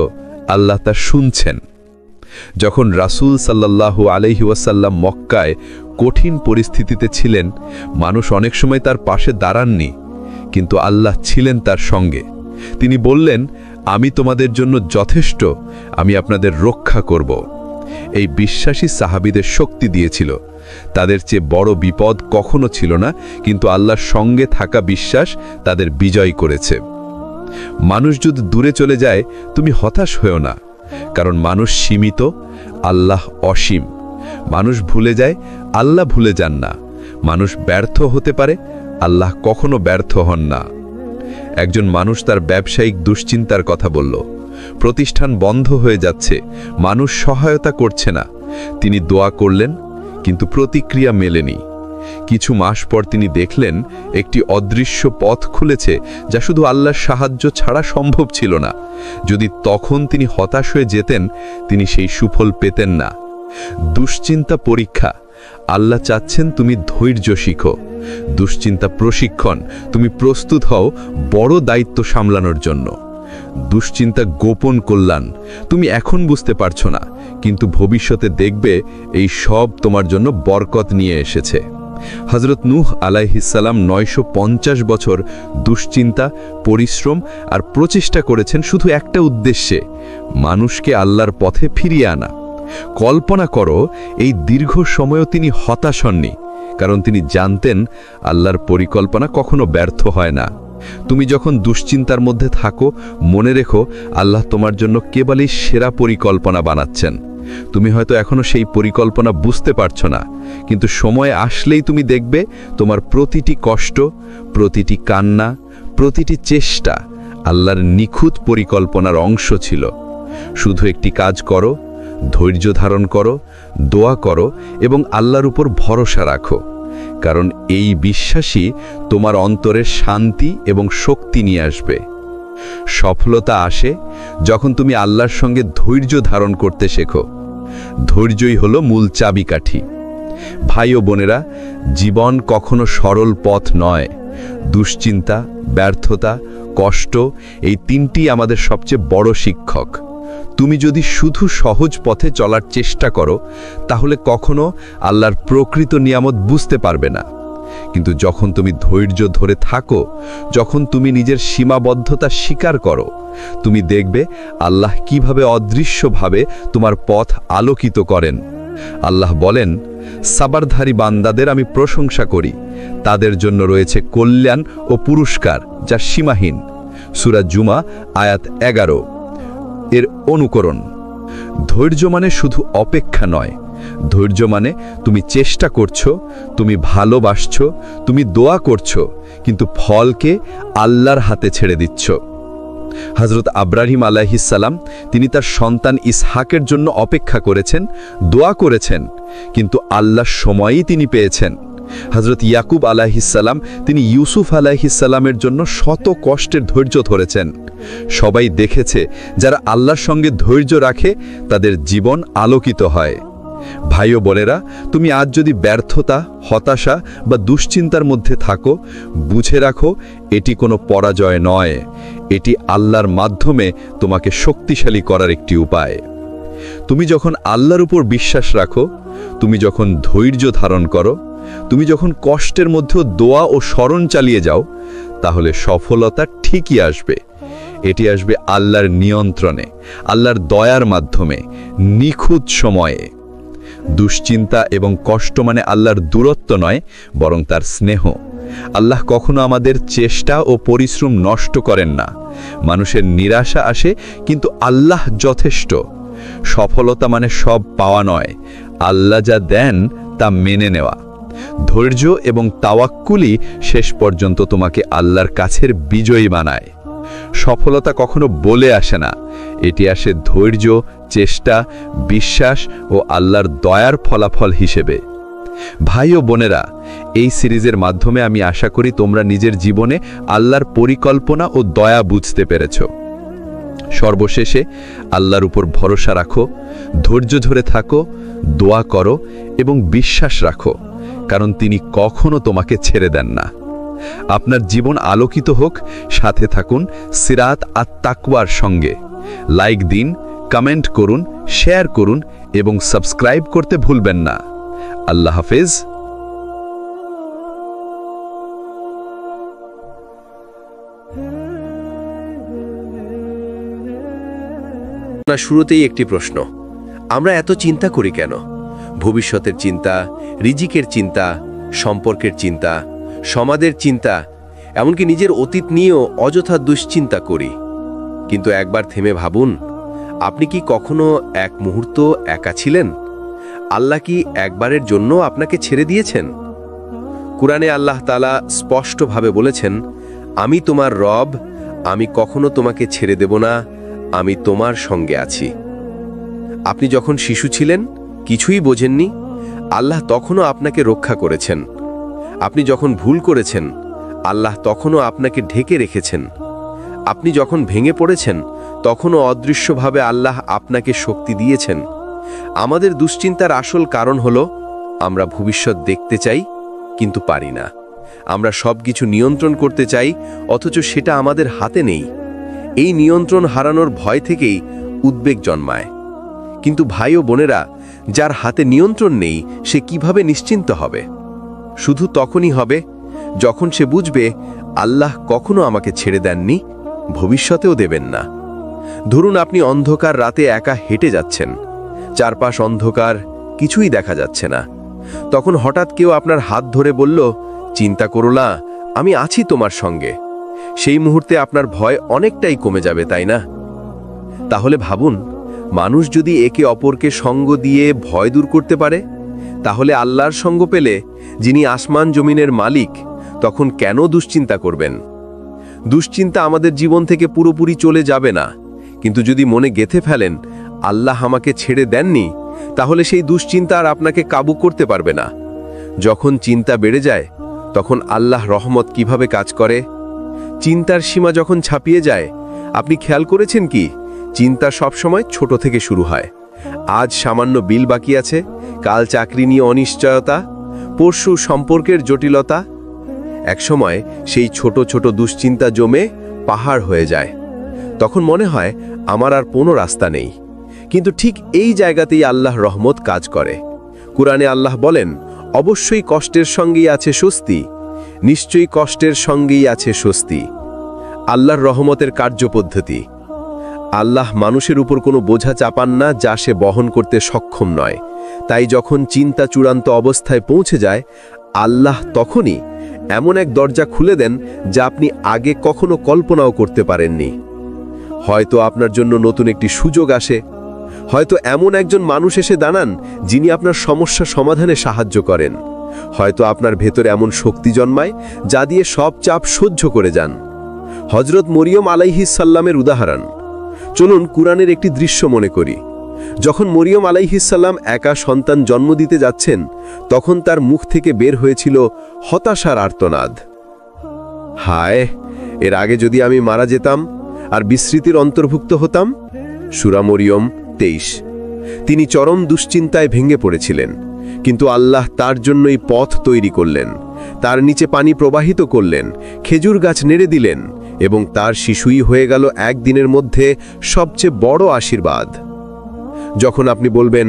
আল্লাহ তা শুনছেন। যখন রাসূল সাল্লাল্লাহু আলাইহি ওয়াসাল্লাম মক্কায় কঠিন পরিস্থিতিতে ছিলেন, মানুষ অনেক সময় তার পাশে দাঁড়াননি, কিন্তু আল্লাহ ছিলেন তার সঙ্গে। তিনি বললেন, আমি তোমাদের জন্য যথেষ্ট, আমি আপনাদের রক্ষা করব। এই বিশ্বাসী সাহাবীদের শক্তি দিয়েছিল। তাদের চেয়ে বড় বিপদ কখনো ছিল না, কিন্তু আল্লাহর সঙ্গে থাকা বিশ্বাস তাদের বিজয় করেছে। মানুষ যদি দূরে চলে যায়, তুমি হতাশ হও না, কারণ মানুষ সীমিত, আল্লাহ অসীম। মানুষ ভুলে যায়, আল্লাহ ভুলে যান না। মানুষ ব্যর্থ হতে পারে, আল্লাহ কখনো ব্যর্থ হন না। একজন মানুষ তার ব্যবসায়িক দুশ্চিন্তার কথা বলল। প্রতিষ্ঠান বন্ধ হয়ে যাচ্ছে, মানুষ সহায়তা করছে না। তিনি দোয়া করলেন, কিন্তু প্রতিক্রিয়া মেলেনি। কিছু মাস পর তিনি দেখলেন একটি অদৃশ্য পথ খুলেছে, যা শুধু আল্লাহর সাহায্য ছাড়া সম্ভব ছিল না। যদি তখন তিনি হতাশ হয়ে যেতেন, তিনি সেই সুফল পেতেন না। দুশ্চিন্তা পরীক্ষা, আল্লাহ চাচ্ছেন তুমি ধৈর্য শিখো, দুশ্চিন্তা প্রশিক্ষণ, তুমি প্রস্তুত হও বড় দায়িত্ব সামলানোর জন্য। দুশ্চিন্তা গোপন কল্যাণ, তুমি এখন বুঝতে পারছো না, কিন্তু ভবিষ্যতে দেখবে এই সব তোমার জন্য বরকত নিয়ে এসেছে। হযরত নূহ আলাইহিসসালাম 950 বছর দুশ্চিন্তা, পরিশ্রম আর প্রচেষ্টা করেছেন শুধু একটা উদ্দেশ্যে, মানুষকে আল্লাহর পথে ফিরিয়ে আনা। কল্পনা করো, এই দীর্ঘ সময়ও তিনি হতাশ হননি, কারণ তিনি জানতেন আল্লাহর পরিকল্পনা কখনো ব্যর্থ হয় না। তুমি যখন দুশ্চিন্তার মধ্যে থাকো, মনে রেখো আল্লাহ তোমার জন্য কেবলই সেরা পরিকল্পনা বানাচ্ছেন। তুমি হয়তো এখনো সেই পরিকল্পনা বুঝতে পারছো না, কিন্তু সময় আসলেই তুমি দেখবে তোমার প্রতিটি কষ্ট, প্রতিটি কান্না, প্রতিটি চেষ্টা আল্লাহর নিখুঁত পরিকল্পনার অংশ ছিল। শুধু একটি কাজ করো, ধৈর্য ধারণ করো, দোয়া করো এবং আল্লাহর উপর ভরসা রাখো, কারণ এই বিশ্বাসই তোমার অন্তরে শান্তি এবং শক্তি নিয়ে আসবে। সফলতা আসে যখন তুমি আল্লাহর সঙ্গে ধৈর্য ধারণ করতে শেখো। ধৈর্যই হলো মূল চাবিকাঠি। ভাই ও বোনেরা, জীবন কখনো সরল পথ নয়। দুশ্চিন্তা, ব্যর্থতা, কষ্ট, এই তিনটি আমাদের সবচেয়ে বড় শিক্ষক। তুমি যদি শুধু সহজ পথে চলার চেষ্টা করো, তাহলে কখনো আল্লাহর প্রকৃত নিয়ামত বুঝতে পারবে না। কিন্তু যখন তুমি ধৈর্য ধরে থাকো, যখন তুমি নিজের সীমাবদ্ধতা স্বীকার করো, তুমি দেখবে আল্লাহ কিভাবে অদৃশ্যভাবে তোমার পথ আলোকিত করেন। আল্লাহ বলেন, সাবরধারী বান্দাদের আমি প্রশংসা করি, তাদের জন্য রয়েছে কল্যাণ ও পুরস্কার যা সীমাহীন। সূরা জুমা আয়াত 11। এর অনুকরণ। ধৈর্য মানে শুধু অপেক্ষা নয়, ধৈর্য মানে তুমি চেষ্টা করছো, তুমি ভালোবাসছো, তুমি দোয়া করছো, কিন্তু ফলকে আল্লাহর হাতে ছেড়ে দিচ্ছ। হযরত ইব্রাহিম আলাইহিসসালাম তিনি তার সন্তান ইসহাকের জন্য অপেক্ষা করেছেন, দোয়া করেছেন, কিন্তু আল্লাহর সময়ই তিনি পেয়েছেন। হযরত ইয়াকুব আলাইহিসসালাম তিনি ইউসুফ আলাইহিসসালামের জন্য শত কষ্টের ধৈর্য ধরেছেন। সবাই দেখেছে যারা আল্লাহর সঙ্গে ধৈর্য রাখে তাদের জীবন আলোকিত হয়। ভাই ও বোনেরা, তুমি আজ যদি ব্যর্থতা, হতাশা বা দুশ্চিন্তার মধ্যে থাকো, বুঝে রাখো এটি কোনো পরাজয় নয়, এটি আল্লাহর মাধ্যমে তোমাকে শক্তিশালী করার একটি উপায়। তুমি যখন আল্লাহর উপর বিশ্বাস রাখো, তুমি যখন ধৈর্য ধারণ করো, তুমি যখন কষ্টের মধ্যেও দোয়া ও স্মরণ চালিয়ে যাও, তাহলে সফলতা ঠিকই আসবে। এটি আসবে আল্লাহর নিয়ন্ত্রণে, আল্লাহর দয়ার মাধ্যমে, নিখুঁত সময়ে। দুশ্চিন্তা এবং কষ্ট মানে আল্লাহর দূরত্ব নয়, বরং তার স্নেহ। আল্লাহ কখনো আমাদের চেষ্টা ও পরিশ্রম নষ্ট করেন না। মানুষের নিরাশা আসে, কিন্তু আল্লাহ যথেষ্ট। সফলতা মানে সব পাওয়া নয়, আল্লাহ যা দেন তা মেনে নেওয়া। ধৈর্য এবং তাওয়াক্কুলই শেষ পর্যন্ত তোমাকে আল্লাহর কাছের বিজয়ী বানায়। সফলতা কখনো বলে আসে না, এটি আসে ধৈর্য, চেষ্টা, বিশ্বাস ও আল্লাহর দয়ার ফলাফল হিসেবে। ভাই ও বোনেরা, এই সিরিজের মাধ্যমে আমি আশা করি তোমরা নিজের জীবনে আল্লাহর পরিকল্পনা ও দয়া বুঝতে পেরেছ। সর্বশেষে আল্লাহর উপর ভরসা রাখো, ধৈর্য ধরে থাকো, দোয়া করো এবং বিশ্বাস রাখো, কারণ তিনি কখনো তোমাকে ছেড়ে দেন না। আপনার জীবন আলোকিত হোক, সাথে থাকুন সিরাত আত তাকওয়ার সঙ্গে। লাইক দিন, কমেন্ট করুন, শেয়ার করুন এবং সাবস্ক্রাইব করতে ভুলবেন না। আল্লাহ হাফেজ। শুরুতেই একটি প্রশ্ন, আমরা এত চিন্তা করি কেন? ভবিষ্যতের চিন্তা, রিজিকের চিন্তা, সম্পর্কের চিন্তা, সমাজের চিন্তা, এমনকি নিজের অতীত নিয়েও অযথা দুশ্চিন্তা করি। কিন্তু একবার থেমে ভাবুন, আপনি কি কখনো এক মুহূর্ত একা ছিলেন? আল্লাহ কি একবারের জন্য আপনাকে ছেড়ে দিয়েছেন? কুরআনে আল্লাহ তাআলা স্পষ্টভাবে বলেছেন, আমি তোমার রব, আমি কখনো তোমাকে ছেড়ে দেব না, আমি তোমার সঙ্গে আছি। আপনি যখন শিশু ছিলেন, কিছুই বোঝেননি, আল্লাহ তখনও আপনাকে রক্ষা করেছেন। আপনি যখন ভুল করেছেন, আল্লাহ তখনও আপনাকে ঢেকে রেখেছেন। আপনি যখন ভেঙে পড়েছেন, তখনও অদৃশ্যভাবে আল্লাহ আপনাকে শক্তি দিয়েছেন। আমাদের দুশ্চিন্তার আসল কারণ হলো আমরা ভবিষ্যৎ দেখতে চাই কিন্তু পারি না। আমরা সব কিছু নিয়ন্ত্রণ করতে চাই, অথচ সেটা আমাদের হাতে নেই। এই নিয়ন্ত্রণ হারানোর ভয় থেকেই উদ্বেগ জন্মায়। কিন্তু ভাই ও বোনেরা, যার হাতে নিয়ন্ত্রণ নেই সে কিভাবে নিশ্চিন্ত হবে? শুধু তখনই হবে যখন সে বুঝবে আল্লাহ কখনো আমাকে ছেড়ে দেননি, ভবিষ্যতেও দেবেন না। ধরুন আপনি অন্ধকার রাতে একা হেঁটে যাচ্ছেন, চারপাশ অন্ধকার, কিছুই দেখা যাচ্ছে না। তখন হঠাৎ কেউ আপনার হাত ধরে বলল, চিন্তা করো না, আমি আছি তোমার সঙ্গে। সেই মুহূর্তে আপনার ভয় অনেকটাই কমে যাবে, তাই না? তাহলে ভাবুন, মানুষ যদি একে অপরকে সঙ্গ দিয়ে ভয় দূর করতে পারে, তাহলে আল্লাহর সঙ্গ পেলে, যিনি আসমান জমিনের মালিক, তখন কেন দুশ্চিন্তা করবেন? দুশ্চিন্তা আমাদের জীবন থেকে পুরোপুরি চলে যাবে না, কিন্তু যদি মনে গেঁথে ফেলেন আল্লাহ আমাকে ছেড়ে দেননি, তাহলে সেই দুশ্চিন্তা আর আপনাকে কাবু করতে পারবে না। যখন চিন্তা বেড়ে যায়, তখন আল্লাহ রহমত কিভাবে কাজ করে? চিন্তার সীমা যখন ছাপিয়ে যায়, আপনি খেয়াল করেছেন কি, চিন্তা সবসময় ছোট থেকে শুরু হয়। আজ সামান্য বিল বাকি আছে, কাল চাকরি নিয়ে অনিশ্চয়তা, পরশু সম্পর্কের জটিলতা। একসময় সেই ছোট ছোট দুশ্চিন্তা জমে পাহাড় হয়ে যায়। তখন মনে হয় আমার আর কোনো রাস্তা নেই। কিন্তু ঠিক এই জায়গাতেই আল্লাহ রহমত কাজ করে। কুরআনে আল্লাহ বলেন, অবশ্যই কষ্টের সঙ্গেই আছে স্বস্তি, নিশ্চয়ই কষ্টের সঙ্গেই আছে স্বস্তি। আল্লাহর রহমতের কার্যপদ্ধতি। আল্লাহ মানুষের উপর কোনো বোঝা চাপান না যা সে বহন করতে সক্ষম নয়। তাই যখন চিন্তা চূড়ান্ত অবস্থায় পৌঁছে যায়, আল্লাহ তখনই এমন এক দরজা খুলে দেন যা আপনি আগে কখনো কল্পনাও করতে পারেননি। হয়তো আপনার জন্য নতুন একটি সুযোগ আসে, হয়তো এমন একজন মানুষ এসে দাঁড়ান যিনি আপনার সমস্যা সমাধানে সাহায্য করেন, হয়তো আপনার ভেতরে এমন শক্তি জন্মায় যা দিয়ে সব চাপ সহ্য করে যান। হযরত মরিয়ম আলাইহিস সালামের উদাহরণ। চলুন কুরআনের একটি দৃশ্য মনে করি। যখন মরিয়ম আলাইহিস সালাম একা সন্তান জন্ম দিতে যাচ্ছেন, তখন তার মুখ থেকে বের হয়েছিল হতাশার আর্তনাদ। হায়, এর আগে যদি আমি মারা যেতাম আর বিস্মৃতির অন্তর্ভুক্ত হতাম। সূরা মরিয়ম 23। তিনি চরম দুশ্চিন্তায় ভেঙে পড়েছিলেন, কিন্তু আল্লাহ তার জন্যই পথ তৈরি করলেন, তার নিচে পানি প্রবাহিত করলেন, খেজুর গাছ নেড়ে দিলেন, এবং তার শিশুই হয়ে গেল একদিনের মধ্যে সবচেয়ে বড় আশীর্বাদ। যখন আপনি বলবেন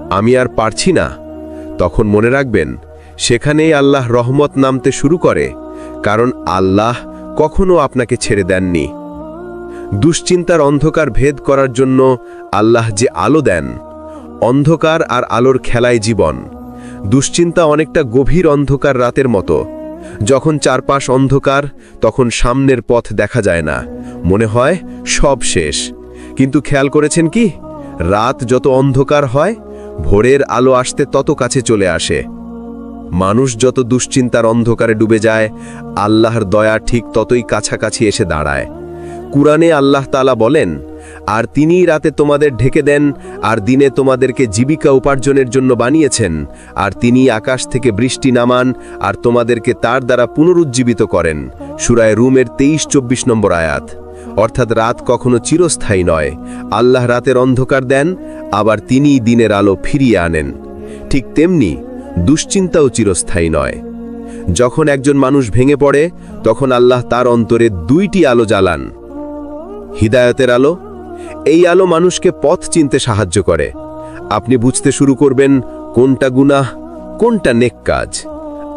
আমি আর পারছি না, তখন মনে রাখবেন সেখানেই আল্লাহ রহমত নামতে শুরু করে, কারণ আল্লাহ কখনো আপনাকে ছেড়ে দেননি। দুশ্চিন্তার অন্ধকার ভেদ করার জন্য আল্লাহ যে আলো দেন, অন্ধকার আর আলোর খেলায় জীবন। দুশ্চিন্তা অনেকটা গভীর অন্ধকার রাতের মতো। যখন চারপাশ অন্ধকার, তখন সামনের পথ দেখা যায় না, মনে হয় সব শেষ। কিন্তু খেয়াল করেছেন কি, রাত যত অন্ধকার হয়, ভোরের আলো আসতে তত কাছে চলে আসে। মানুষ যত দুশ্চিন্তার অন্ধকারে ডুবে যায়, আল্লাহর দয়া ঠিক ততই কাছাকাছি এসে দাঁড়ায়। কুরআনে আল্লাহ তাআলা বলেন, আর তিনিই রাতে তোমাদের ঢেকে দেন, আর দিনে তোমাদেরকে জীবিকা উপার্জনের জন্য বানিয়েছেন, আর তিনি আকাশ থেকে বৃষ্টি নামান, আর তোমাদেরকে তার দ্বারা পুনরুজ্জীবিত করেন। সূরা রুমের 23-24 নম্বর আয়াত। অর্থাৎ রাত কখনো চিরস্থায়ী নয়। আল্লাহ রাতের অন্ধকার দেন, আবার তিনিই দিনের আলো ফিরিয়ে আনেন। ঠিক তেমনি দুশ্চিন্তাও চিরস্থায়ী নয়। যখন একজন মানুষ ভেঙে পড়ে, তখন আল্লাহ তার অন্তরে দুইটি আলো জ্বালান। হিদায়াতের আলো। এই আলো মানুষকে পথ চিনতে সাহায্য করে। আপনি বুঝতে শুরু করবেন কোনটা গুনাহ, কোনটা নেক কাজ।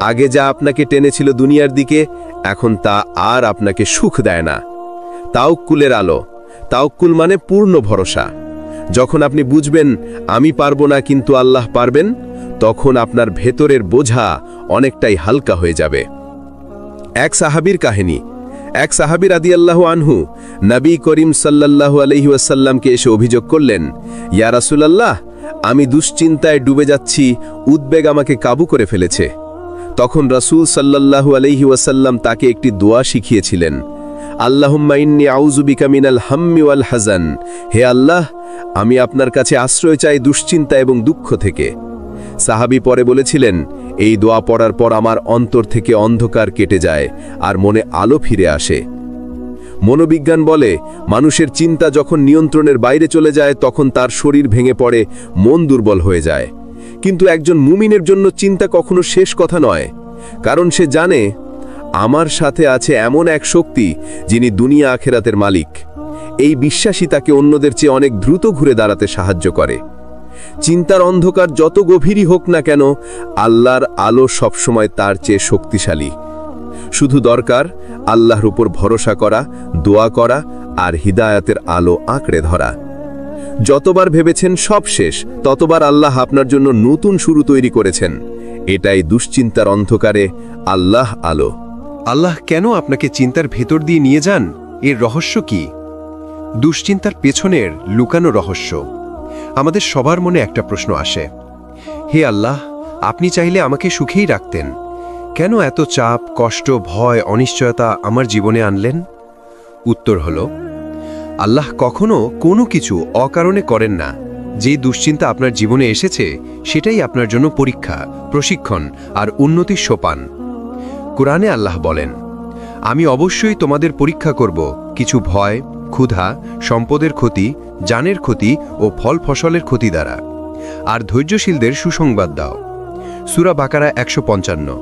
আগে যা আপনাকে টেনেছিল দুনিয়ার দিকে, এখন তা আর আপনাকে সুখ দেয় না। তাওক্কুলের আলো। তাওক্কুল মানে পূর্ণ ভরসা। যখন আপনি বুঝবেন আমি পারবো না কিন্তু আল্লাহ পারবেন, তখন আপনার ভেতরের বোঝা অনেকটাই হালকা হয়ে যাবে। এক সাহাবীর কাহিনী। এক সাহাবী রাদিয়াল্লাহু আনহু নবী করিম সাল্লাল্লাহু আলাইহি ওয়াসাল্লামকে এসে অভিযোগ করলেন, ইয়া রাসূলুল্লাহ, আমি দুশ্চিন্তায় ডুবে যাচ্ছি, উদ্বেগ আমাকে কাবু করে ফেলেছে। তখন রাসূল সাল্লাল্লাহু আলাইহি ওয়াসাল্লাম তাকে একটি দোয়া শিখিয়েছিলেন, আল্লাহুম্মা ইন্নী আউযু বিকা মিনাল হাম্মি ওয়াল হাযান। হে আল্লাহ, আমি আপনার কাছে আশ্রয় চাই দুশ্চিন্তা এবং দুঃখ থেকে। সাহাবী পরে বলেছিলেন, এই দোয়া পড়ার পর আমার অন্তর থেকে অন্ধকার কেটে যায় আর মনে আলো ফিরে আসে। মনোবিজ্ঞান বলে, মানুষের চিন্তা যখন নিয়ন্ত্রণের বাইরে চলে যায়, তখন তার শরীর ভেঙে পড়ে, মন দুর্বল হয়ে যায়। কিন্তু একজন মুমিনের জন্য চিন্তা কখনো শেষ কথা নয়, কারণ সে জানে আমার সাথে আছে এমন এক শক্তি যিনি দুনিয়া আখেরাতের মালিক। এই বিশ্বাসই তাকে অন্যদের চেয়ে অনেক দ্রুত ঘুরে দাঁড়াতে সাহায্য করে। চিন্তার অন্ধকার যত গভীরই হোক না কেন, আল্লাহর আলো সবসময় তার চেয়ে শক্তিশালী। শুধু দরকার আল্লাহর উপর ভরসা করা, দোয়া করা আর হিদায়াতের আলো আঁকড়ে ধরা। যতবার ভেবেছেন সব শেষ, ততবার আল্লাহ আপনার জন্য নতুন শুরু তৈরি করেছেন। এটাই দুশ্চিন্তার অন্ধকারে আল্লাহ আলো। আল্লাহ কেন আপনাকে চিন্তার ভেতর দিয়ে নিয়ে যান, এর রহস্য কি? দুশ্চিন্তার পেছনের লুকানো রহস্য। আমাদের সবার মনে একটা প্রশ্ন আসে, হে আল্লাহ, আপনি চাইলে আমাকে সুখেই রাখতেন, কেন এত চাপ, কষ্ট, ভয়, অনিশ্চয়তা আমার জীবনে আনলেন? উত্তর হল, আল্লাহ কখনো কোনো কিছু অকারণে করেন না। যেই দুশ্চিন্তা আপনার জীবনে এসেছে সেটাই আপনার জন্য পরীক্ষা, প্রশিক্ষণ আর উন্নতির সোপান। কোরআনে আল্লাহ বলেন, আমি অবশ্যই তোমাদের পরীক্ষা করব কিছু ভয়, ক্ষুধা, সম্পদের ক্ষতি, জানের ক্ষতি ও ফল ফসলের ক্ষতি দ্বারা, আর ধৈর্যশীলদের সুসংবাদ দাও। সূরা বাকারা 155।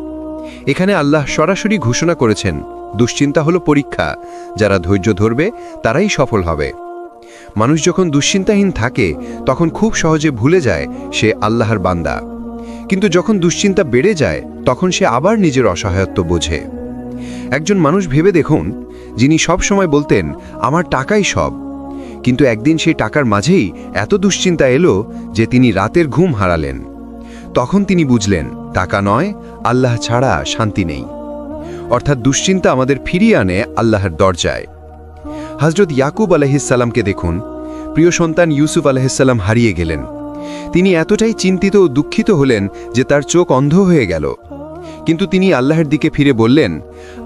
এখানে আল্লাহ সরাসরি ঘোষণা করেছেন, দুশ্চিন্তা হলো পরীক্ষা, যারা ধৈর্য ধরবে তারাই সফল হবে। মানুষ যখন দুশ্চিন্তাহীন থাকে তখন খুব সহজে ভুলে যায় সে আল্লাহর বান্দা, কিন্তু যখন দুশ্চিন্তা বেড়ে যায় তখন সে আবার নিজের অসহায়ত্ব বোঝে। একজন মানুষ ভেবে দেখুন, যিনি সব সময় বলতেন আমার টাকাই সব, কিন্তু একদিন সেই টাকার মাঝেই এত দুশ্চিন্তা এলো যে তিনি রাতের ঘুম হারালেন। তখন তিনি বুঝলেন টাকা নয়, আল্লাহ ছাড়া শান্তি নেই। অর্থাৎ দুশ্চিন্তা আমাদের ফিরিয়ে আনে আল্লাহর দরজায়। হযরত ইয়াকুব আলাইহিসসালামকে দেখুন, প্রিয় সন্তান ইউসুফ আলাইহিসসালাম হারিয়ে গেলেন। তিনি এতটাই চিন্তিত ও দুঃখিত হলেন যে তার চোখ অন্ধ হয়ে গেল। কিন্তু তিনি আল্লাহর দিকে ফিরে বললেন,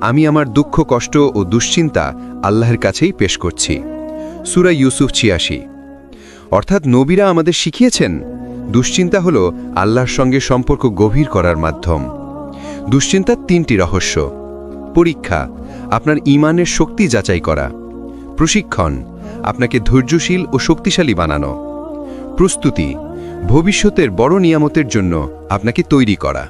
আমি আমার দুঃখ, কষ্ট ও দুশ্চিন্তা আল্লাহর কাছেই পেশ করছি। সূরা ইউসুফ 86। অর্থাৎ নবীরা আমাদের শিখিয়েছেন, দুশ্চিন্তা হল আল্লাহর সঙ্গে সম্পর্ক গভীর করার মাধ্যম। দুশ্চিন্তার 3টি রহস্য: পরীক্ষা, আপনার ঈমানের শক্তি যাচাই করা; প্রশিক্ষণ, আপনাকে ধৈর্যশীল ও শক্তিশালী বানানো; প্রস্তুতি, ভবিষ্যতের বড় নিয়ামতের জন্য আপনাকে তৈরি করা।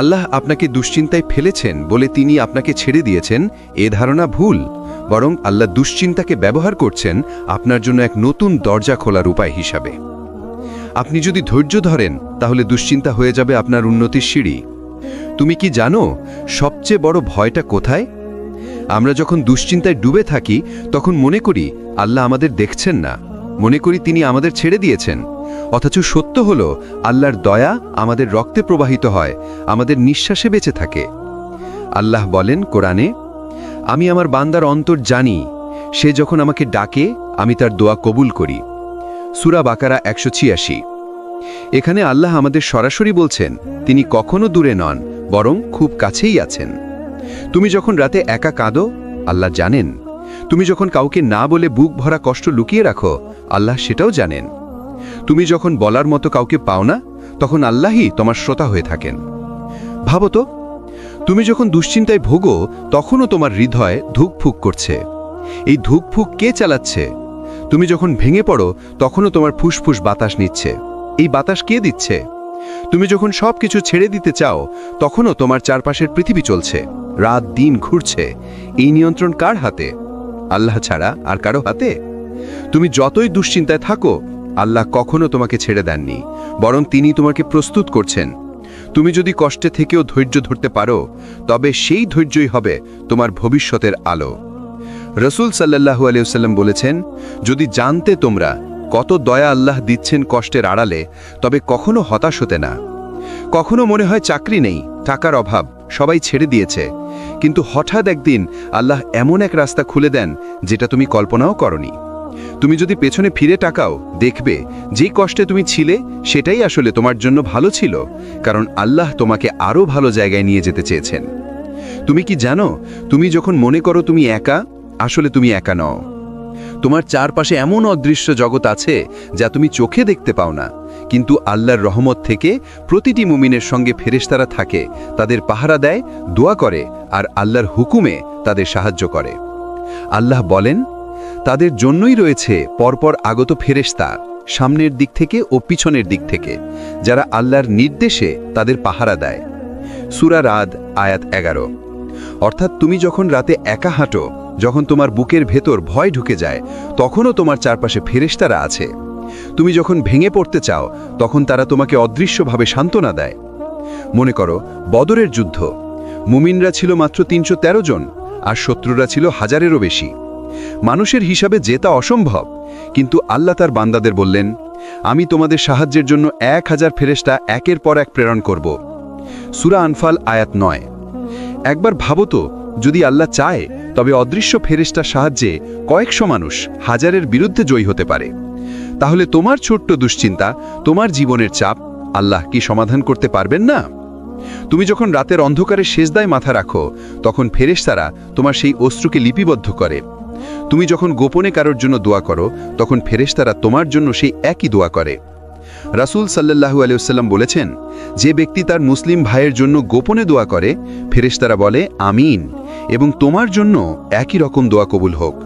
আল্লাহ আপনাকে দুশ্চিন্তায় ফেলেছেন বলে তিনি আপনাকে ছেড়ে দিয়েছেন, এ ধারণা ভুল। বরং আল্লাহ দুশ্চিন্তাকে ব্যবহার করছেন আপনার জন্য এক নতুন দরজা খোলার উপায় হিসাবে। আপনি যদি ধৈর্য ধরেন তাহলে দুশ্চিন্তা হয়ে যাবে আপনার উন্নতির সিঁড়ি। তুমি কি জানো সবচেয়ে বড় ভয়টা কোথায়? আমরা যখন দুশ্চিন্তায় ডুবে থাকি তখন মনে করি আল্লাহ আমাদের দেখছেন না, মনে করি তিনি আমাদের ছেড়ে দিয়েছেন। অথচ সত্য হলো আল্লাহর দয়া আমাদের রক্তে প্রবাহিত হয়, আমাদের নিঃশ্বাসে বেঁচে থাকে। আল্লাহ বলেন কোরআনে, আমি আমার বান্দার অন্তর জানি, সে যখন আমাকে ডাকে আমি তার দোয়া কবুল করি। সূরা বাকারা 186। এখানে আল্লাহ আমাদের সরাসরি বলছেন তিনি কখনো দূরে নন, বরং খুব কাছেই আছেন। তুমি যখন রাতে একা কাঁদো, আল্লাহ জানেন। তুমি যখন কাউকে না বলে বুক ভরা কষ্ট লুকিয়ে রাখো, আল্লাহ সেটাও জানেন। তুমি যখন বলার মতো কাউকে পাও না, তখন আল্লাহই তোমার শ্রোতা হয়ে থাকেন। ভাবো তো, তুমি যখন দুশ্চিন্তায় ভোগো তখনও তোমার হৃদয় ধুকফুক করছে। এই ধুকফুক কে চালাচ্ছে? তুমি যখন ভেঙে পড়ো তখনও তোমার ফুসফুস বাতাস নিচ্ছে। এই বাতাস কে দিচ্ছে? তুমি যখন সবকিছু ছেড়ে দিতে চাও তখনও তোমার চারপাশের পৃথিবী চলছে, রাত দিন ঘুরছে। এই নিয়ন্ত্রণ কার হাতে? আল্লাহ ছাড়া আর কারো হাতে? তুমি যতই দুশ্চিন্তায় থাকো, আল্লাহ কখনো তোমাকে ছেড়ে দেননি, বরং তিনি তোমাকে প্রস্তুত করছেন। তুমি যদি কষ্টে থেকেও ধৈর্য ধরতে পারো, তবে সেই ধৈর্যই হবে তোমার ভবিষ্যতের আলো। রাসূল সাল্লাল্লাহু আলাইহি ওয়াসাল্লাম বলেছেন, যদি জানতে তোমরা কত দয়া আল্লাহ দিচ্ছেন কষ্টের আড়ালে, তবে কখনো হতাশ হতে না। কখনো মনে হয় চাকরি নেই, টাকার অভাব, সবাই ছেড়ে দিয়েছে, কিন্তু হঠাৎ একদিন আল্লাহ এমন এক রাস্তা খুলে দেন যেটা তুমি কল্পনাও করনি। তুমি যদি পেছনে ফিরে তাকাও, দেখবে যেই কষ্টে তুমি ছিলে সেটাই আসলে তোমার জন্য ভালো ছিল, কারণ আল্লাহ তোমাকে আরও ভালো জায়গায় নিয়ে যেতে চেয়েছেন। তুমি কি জানো, তুমি যখন মনে করো তুমি একা, আসলে তুমি একা নও। তোমার চারপাশে এমন অদৃশ্য জগৎ আছে যা তুমি চোখে দেখতে পাও না, কিন্তু আল্লাহর রহমত থেকে প্রতিটি মুমিনের সঙ্গে ফেরেশতারা থাকে, তাদের পাহারা দেয়, দোয়া করে আর আল্লাহর হুকুমে তাদের সাহায্য করে। আল্লাহ বলেন, তাদের জন্যই রয়েছে পরপর আগত ফেরেশতা, সামনের দিক থেকে ও পিছনের দিক থেকে, যারা আল্লাহর নির্দেশে তাদের পাহারা দেয়। সূরা রাদ আয়াত 11। অর্থাৎ তুমি যখন রাতে একা হাঁটো, যখন তোমার বুকের ভেতর ভয় ঢুকে যায়, তখনও তোমার চারপাশে ফেরেশতারা আছে। তুমি যখন ভেঙে পড়তে চাও, তখন তারা তোমাকে অদৃশ্যভাবে সান্ত্বনা দেয়। মনে করো বদরের যুদ্ধ, মুমিনরা ছিল মাত্র 313 জন, আর শত্রুরা ছিল হাজারেরও বেশি। মানুষের হিসাবে জেতা অসম্ভব, কিন্তু আল্লাহ তার বান্দাদের বললেন, আমি তোমাদের সাহায্যের জন্য 1000 ফেরেশতা একের পর এক প্রেরণ করব। সূরা আনফাল আয়াত 9। একবার ভাবো তো, যদি আল্লাহ চায় তবে অদৃশ্য ফেরেশতার সাহায্যে কয়েকশো মানুষ হাজারের বিরুদ্ধে জয়ী হতে পারে। তাহলে তোমার ছোট্ট দুশ্চিন্তা, তোমার জীবনের চাপ আল্লাহ কি সমাধান করতে পারবেন না? তুমি যখন রাতের অন্ধকারে সেজদায় মাথা রাখো, তখন ফেরেশতারা তোমার সেই অশ্রুকে লিপিবদ্ধ করে। তুমি যখন গোপনে কারোর জন্য দোয়া করো, তখন ফেরেশতারা তোমার জন্য সেই একই দোয়া করে। রাসূল সাল্লাল্লাহু আলাইহি ওয়াসাল্লাম বলেছেন, যে ব্যক্তি তার মুসলিম ভাইয়ের জন্য গোপনে দোয়া করে, ফেরেশতারা বলে আমিন, এবং তোমার জন্য একই রকম দোয়া কবুল হোক।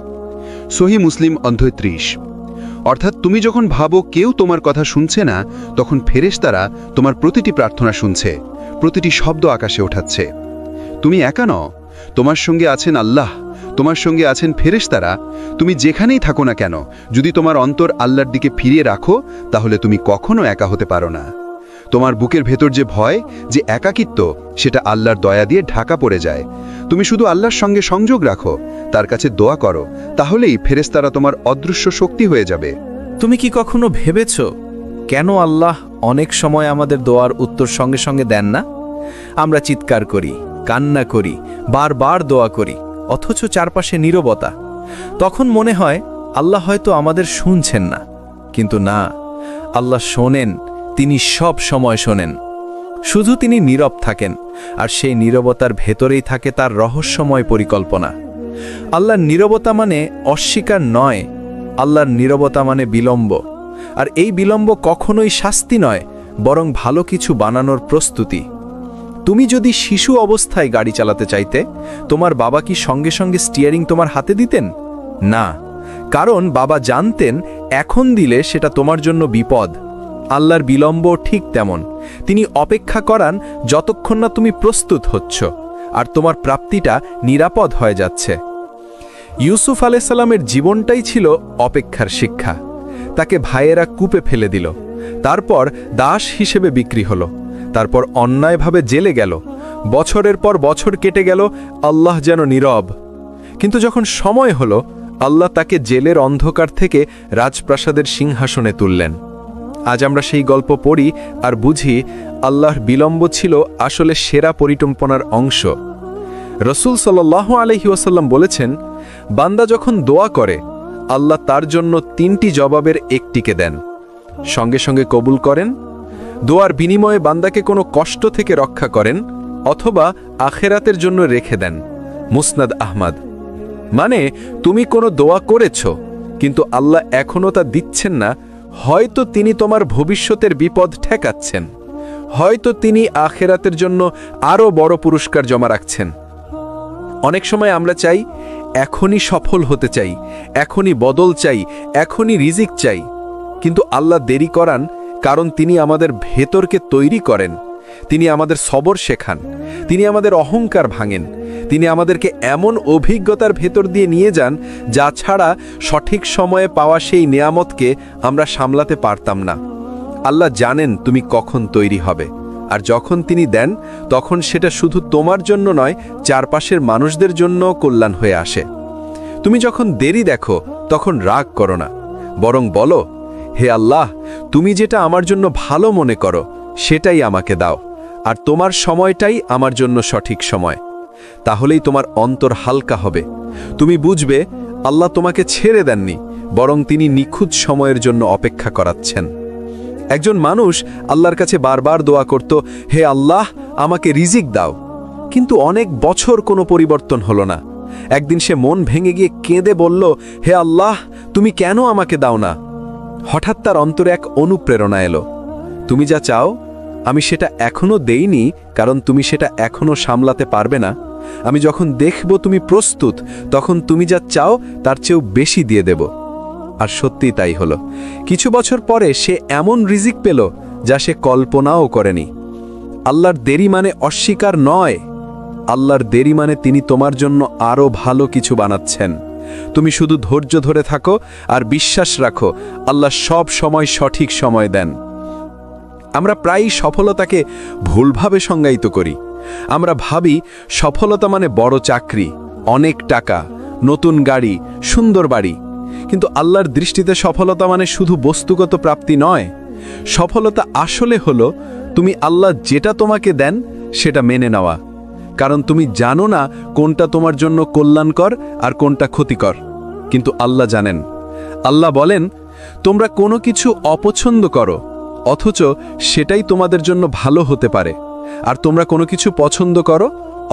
সহিহ মুসলিম অধ্যায় 30। অর্থাৎ তুমি যখন ভাবো কেউ তোমার কথা শুনছে না, তখন ফেরেশতারা তোমার প্রতিটি প্রার্থনা শুনছে, প্রতিটি শব্দ আকাশে ওঠাচ্ছে। তুমি একা নও, তোমার সঙ্গে আছেন আল্লাহ, তোমার সঙ্গে আছেন ফেরেশতারা। তুমি যেখানেই থাকো না কেন, যদি তোমার অন্তর আল্লাহর দিকে ফিরিয়ে রাখো, তাহলে তুমি কখনো একা হতে পারো না। তোমার বুকের ভেতর যে ভয়, যে একাকিত্ব, সেটা আল্লাহর দয়া দিয়ে ঢাকা পড়ে যায়। তুমি শুধু আল্লাহর সঙ্গে সংযোগ রাখো, তার কাছে দোয়া করো, তাহলেই ফেরেশতারা তোমার অদৃশ্য শক্তি হয়ে যাবে। তুমি কি কখনো ভেবেছ কেন আল্লাহ অনেক সময় আমাদের দোয়ার উত্তর সঙ্গে সঙ্গে দেন না? আমরা চিৎকার করি, কান্না করি, বারবার দোয়া করি, অথচ চারপাশে নীরবতা। তখন মনে হয় আল্লাহ হয়তো আমাদের শুনছেন না, কিন্তু না, আল্লাহ শোনেন। তিনি সব সময় শোনেন, শুধু তিনি নীরব থাকেন, আর সেই নীরবতার ভেতরেই থাকে তার রহস্যময় পরিকল্পনা। আল্লাহর নীরবতা মানে অস্বীকার নয়, আল্লাহর নীরবতা মানে বিলম্ব। আর এই বিলম্ব কখনোই শাস্তি নয়, বরং ভালো কিছু বানানোর প্রস্তুতি। তুমি যদি শিশু অবস্থায় গাড়ি চালাতে চাইতে, তোমার বাবা কি সঙ্গে সঙ্গে স্টিয়ারিং তোমার হাতে দিতেন? না, কারণ বাবা জানতেন এখন দিলে সেটা তোমার জন্য বিপদ। আল্লাহর বিলম্ব ঠিক তেমন, তিনি অপেক্ষা করান যতক্ষণ না তুমি প্রস্তুত হচ্ছ আর তোমার প্রাপ্তিটা নিরাপদ হয়ে যাচ্ছে। ইউসুফ আলাইহিস সালামের জীবনটাই ছিল অপেক্ষার শিক্ষা। তাকে ভাইয়েরা কূপে ফেলে দিল, তারপর দাস হিসেবে বিক্রি হলো, তারপর অন্যায়ভাবে জেলে গেল। বছরের পর বছর কেটে গেল, আল্লাহ যেন নীরব। কিন্তু যখন সময় হলো, আল্লাহ তাকে জেলের অন্ধকার থেকে রাজপ্রাসাদের সিংহাসনে তুললেন। আজ আমরা সেই গল্প পড়ি আর বুঝি আল্লাহর বিলম্ব ছিল আসলে সেরা পরিকল্পনার অংশ। রাসূল সাল্লাল্লাহু আলাইহি ওয়াসাল্লাম বলেছেন, বান্দা যখন দোয়া করে, আল্লাহ তার জন্য 3টি জবাবের একটিকে দেন, সঙ্গে সঙ্গে কবুল করেন, দোয়ার বিনিময়ে বান্দাকে কোনো কষ্ট থেকে রক্ষা করেন, অথবা আখেরাতের জন্য রেখে দেন। মুসনাদ আহমদ। মানে তুমি কোনো দোয়া করেছ, কিন্তু আল্লাহ এখনও তা দিচ্ছেন না। হয়তো তিনি তোমার ভবিষ্যতের বিপদ ঠেকাচ্ছেন, হয়তো তিনি আখেরাতের জন্য আরও বড় পুরস্কার জমা রাখছেন। অনেক সময় আমরা চাই, এখনই সফল হতে চাই, এখনই বদল চাই, এখনই রিজিক চাই, কিন্তু আল্লাহ দেরি করান, কারণ তিনি আমাদের ভেতরকে তৈরি করেন, তিনি আমাদের সবর শেখান, তিনি আমাদের অহংকার ভাঙেন, তিনি আমাদেরকে এমন অভিজ্ঞতার ভেতর দিয়ে নিয়ে যান যা ছাড়া সঠিক সময়ে পাওয়া সেই নেয়ামতকে আমরা সামলাতে পারতাম না। আল্লাহ জানেন তুমি কখন তৈরি হবে, আর যখন তিনি দেন, তখন সেটা শুধু তোমার জন্য নয়, চারপাশের মানুষদের জন্য কল্যাণ হয়ে আসে। তুমি যখন দেরি দেখো, তখন রাগ করো না, বরং বলো, হে আল্লাহ, তুমি যেটা আমার জন্য ভালো মনে করো সেটাই আমাকে দাও, আর তোমার সময়টাই আমার জন্য সঠিক সময়। তাহলেই তোমার অন্তর হালকা হবে। তুমি বুঝবে আল্লাহ তোমাকে ছেড়ে দেননি, বরং তিনি নিখুঁত সময়ের জন্য অপেক্ষা করাচ্ছেন। একজন মানুষ আল্লাহর কাছে বারবার দোয়া করত, হে আল্লাহ, আমাকে রিজিক দাও, কিন্তু অনেক বছর কোনো পরিবর্তন হলো না। একদিন সে মন ভেঙে গিয়ে কেঁদে বলল, হে আল্লাহ, তুমি কেন আমাকে দাও না? হঠাৎ তার অন্তরে এক অনুপ্রেরণা এলো, তুমি যা চাও আমি সেটা এখনো দেইনি, কারণ তুমি সেটা এখনো সামলাতে পারবে না। আমি যখন দেখব তুমি প্রস্তুত, তখন তুমি যা চাও তার চেয়েও বেশি দিয়ে দেব। আর সত্যিই তাই হলো। কিছু বছর পরে সে এমন রিজিক পেল যা সে কল্পনাও করেনি। আল্লাহর দেরি মানে অস্বীকার নয়, আল্লাহর দেরি মানে তিনি তোমার জন্য আরও ভালো কিছু বানাচ্ছেন। তুমি শুধু ধৈর্য ধরে থাকো আর বিশ্বাস রাখো, আল্লাহ সব সময় সঠিক সময় দেন। আমরা প্রায়ই সফলতাকে ভুলভাবে সংজ্ঞায়িত করি। আমরা ভাবি সফলতা মানে বড় চাকরি, অনেক টাকা, নতুন গাড়ি, সুন্দর বাড়ি। কিন্তু আল্লাহর দৃষ্টিতে সফলতা মানে শুধু বস্তুগত প্রাপ্তি নয়। সফলতা আসলে হলো তুমি আল্লাহ যেটা তোমাকে দেন সেটা মেনে নেওয়া, কারণ তুমি জানো না কোনটা তোমার জন্য কল্যাণকর আর কোনটা ক্ষতিকর, কিন্তু আল্লাহ জানেন। আল্লাহ বলেন, তোমরা কোনো কিছু অপছন্দ করো অথচ সেটাই তোমাদের জন্য ভালো হতে পারে, আর তোমরা কোনো কিছু পছন্দ করো